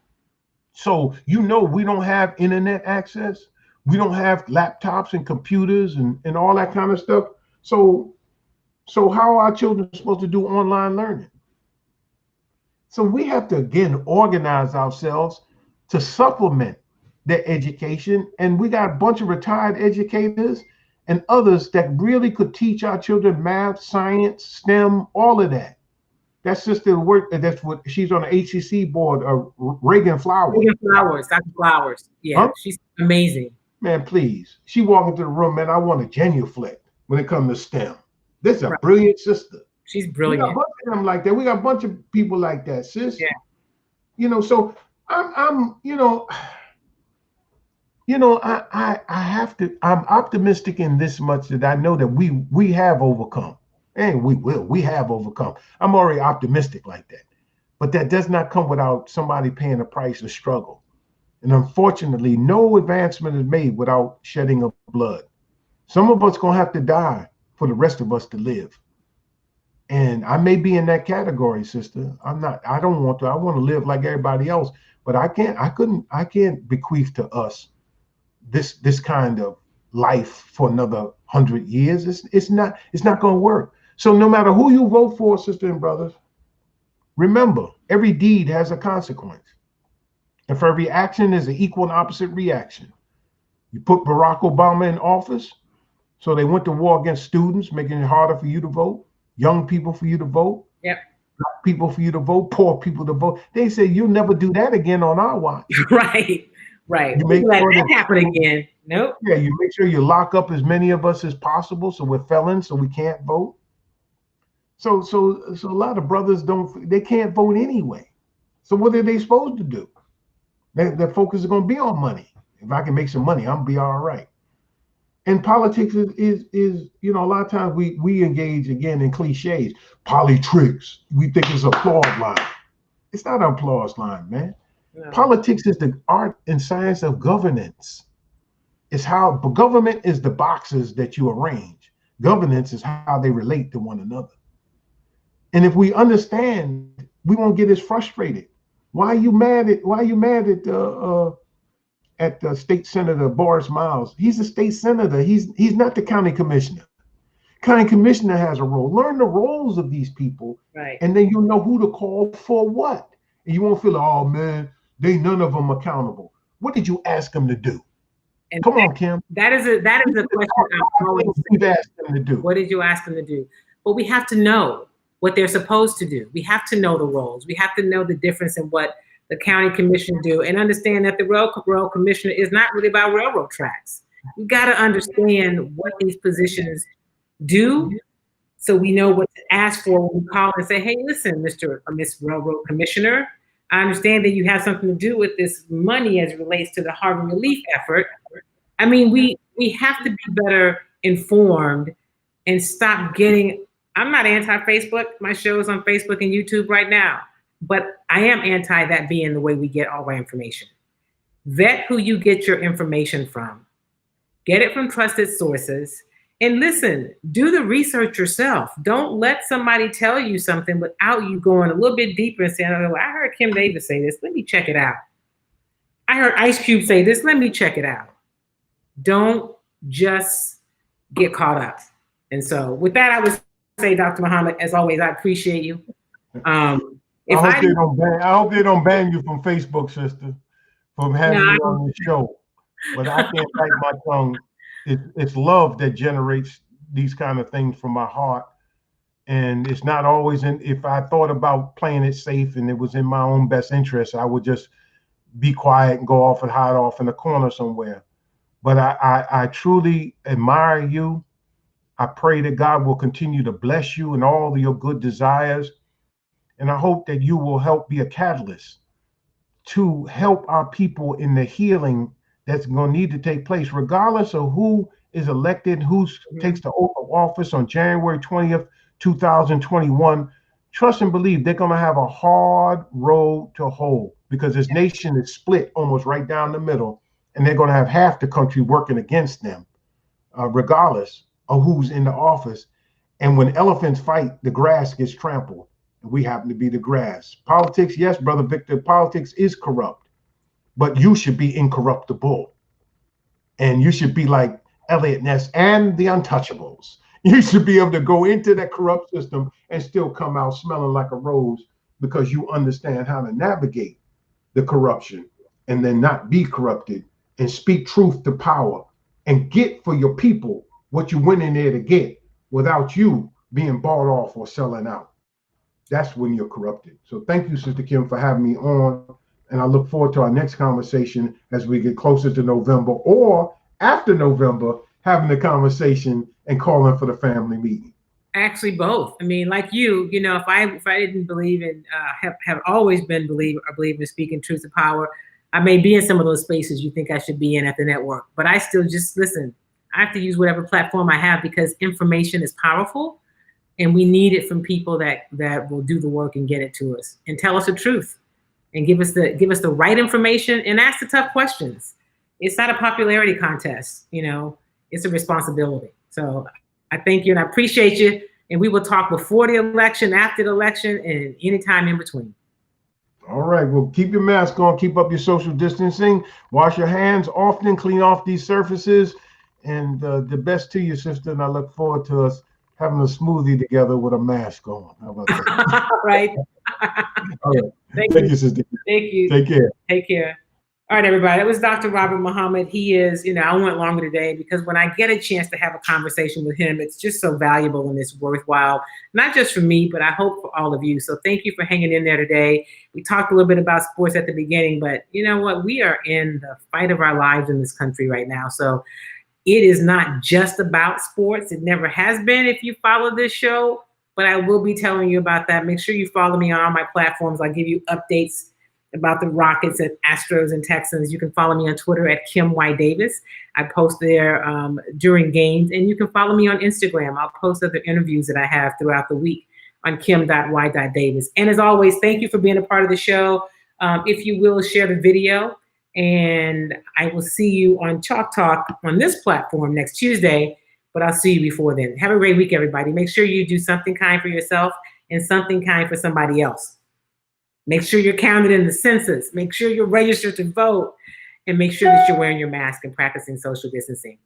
So, we don't have internet access. We don't have laptops and computers and all that kind of stuff. So how are our children supposed to do online learning? So we have to, again, organize ourselves to supplement their education. And we got a bunch of retired educators and others that really could teach our children math, science, STEM, all of that. That's just the work. That's what she's on the HCC board. Reagan Flowers.
Dr. Flowers. Yeah, huh? She's amazing.
Man, please. She walked into the room, man, I want a genuflect when it comes to STEM. This is a brilliant sister.
She's brilliant.
We got a bunch of them like that. We got a bunch of people like that, sis.
Yeah.
So I'm I'm optimistic in this much that I know that we have overcome. And we have overcome. I'm already optimistic like that. But that does not come without somebody paying a price of struggle. And unfortunately, no advancement is made without shedding of blood. Some of us gonna have to die for the rest of us to live. And I may be in that category, sister. I don't want to. I want to live like everybody else, but I can't bequeath to us this kind of life for another 100 years. It's not going to work. So no matter who you vote for, sister and brothers, remember, every deed has a consequence. And for every action, there's an equal and opposite reaction. You put Barack Obama in office, so they went to war against students, making it harder for you to vote, young people for you to vote,
yep,
black people for you to vote, poor people to vote. They say, you'll never do that again on our watch.
Right. You make sure that happen again. Nope.
Yeah, you make sure you lock up as many of us as possible so we're felons, so we can't vote. So a lot of brothers they can't vote anyway. So what are they supposed to do? Their focus is going to be on money. If I can make some money, I'm gonna be all right. And politics is a lot of times we engage again in cliches, politics. We think it's an applause line. It's not an applause line, man. No. Politics is the art and science of governance. It's how government is the boxes that you arrange. Governance is how they relate to one another. And if we understand, we won't get as frustrated. Why are you mad at State Senator Boris Miles? He's a state senator. He's not the county commissioner. County commissioner has a role. Learn the roles of these people,
right?
And then you'll know who to call for what. And you won't feel, oh man, none of them accountable. What did you ask them to do?
And
come on, Kim.
That is a question I'm always
asked them to do.
What did you ask them to do? But we have to know what they're supposed to do. We have to know the roles. We have to know the difference in what the county commission do, and understand that the railroad commissioner is not really about railroad tracks. You got to understand what these positions do, so we know what to ask for when we call and say, hey, listen, Mr. or Miss Railroad Commissioner, I understand that you have something to do with this money as it relates to the Harden relief effort. I mean, we have to be better informed and stop getting, I'm not anti-Facebook. My show is on Facebook and YouTube right now. But I am anti that being the way we get all our information. Vet who you get your information from. Get it from trusted sources. And listen, do the research yourself. Don't let somebody tell you something without you going a little bit deeper and saying, oh, I heard Kim Davis say this. Let me check it out. I heard Ice Cube say this. Let me check it out. Don't just get caught up. And so with that, I would say, Dr. Muhammad, as always, I appreciate you.
I hope they don't ban you from Facebook, sister, from having you on the show. But I can't bite my tongue. It's love that generates these kind of things from my heart. And it's not always if I thought about playing it safe and it was in my own best interest, I would just be quiet and go off and hide off in a corner somewhere. But I truly admire you. I pray that God will continue to bless you and all of your good desires. And I hope that you will help be a catalyst to help our people in the healing that's going to need to take place, regardless of who is elected, who takes the oath of office on January 20th, 2021. Trust and believe they're going to have a hard road to hoe, because this nation is split almost right down the middle, and they're going to have half the country working against them, regardless of who's in the office. And when elephants fight, the grass gets trampled. and we happen to be the grass. Politics, yes, Brother Victor, politics is corrupt, but you should be incorruptible. And you should be like Elliot Ness and the Untouchables. You should be able to go into that corrupt system and still come out smelling like a rose because you understand how to navigate the corruption and then not be corrupted and speak truth to power and get for your people what you went in there to get without you being bought off or selling out. That's when you're corrupted. So thank you, Sister Kim, for having me on. And I look forward to our next conversation as we get closer to November, or after November, having the conversation and calling for the family meeting.
Actually, both. I mean, like you know, if I didn't believe in, have always been believe in speaking truth to power, I may be in some of those spaces you think I should be in at the network. But I still just listen. I have to use whatever platform I have because information is powerful, and we need it from people that will do the work and get it to us and tell us the truth. And give us the right information and ask the tough questions. It's not a popularity contest, you know, it's a responsibility. So I thank you and I appreciate you. And we will talk before the election, after the election, and anytime in between.
All right. Well, keep your mask on, keep up your social distancing, wash your hands often, clean off these surfaces, and the best to you, sister. And I look forward to us having a smoothie together with a mask on. How about that?
Right.
All right. Thank you, sister.
Thank you.
Take care.
Take care. All right, everybody. That was Dr. Robert Muhammad. He is, you know, I went longer today because when I get a chance to have a conversation with him, it's just so valuable and it's worthwhile, not just for me, but I hope for all of you. So thank you for hanging in there today. We talked a little bit about sports at the beginning, but you know what? We are in the fight of our lives in this country right now. So it is not just about sports. It never has been if you follow this show, but I will be telling you about that. Make sure you follow me on all my platforms. I'll give you updates about the Rockets and Astros and Texans. You can follow me on Twitter at Kim Y. Davis. I post there during games, and you can follow me on Instagram. I'll post other interviews that I have throughout the week on kim.y.davis. And as always, thank you for being a part of the show. If you will, share the video, and I will see you on Chalk Talk on this platform next Tuesday, but I'll see you before then. Have a great week, everybody. Make sure you do something kind for yourself and something kind for somebody else. Make sure you're counted in the census. Make sure you're registered to vote, and make sure that you're wearing your mask and practicing social distancing.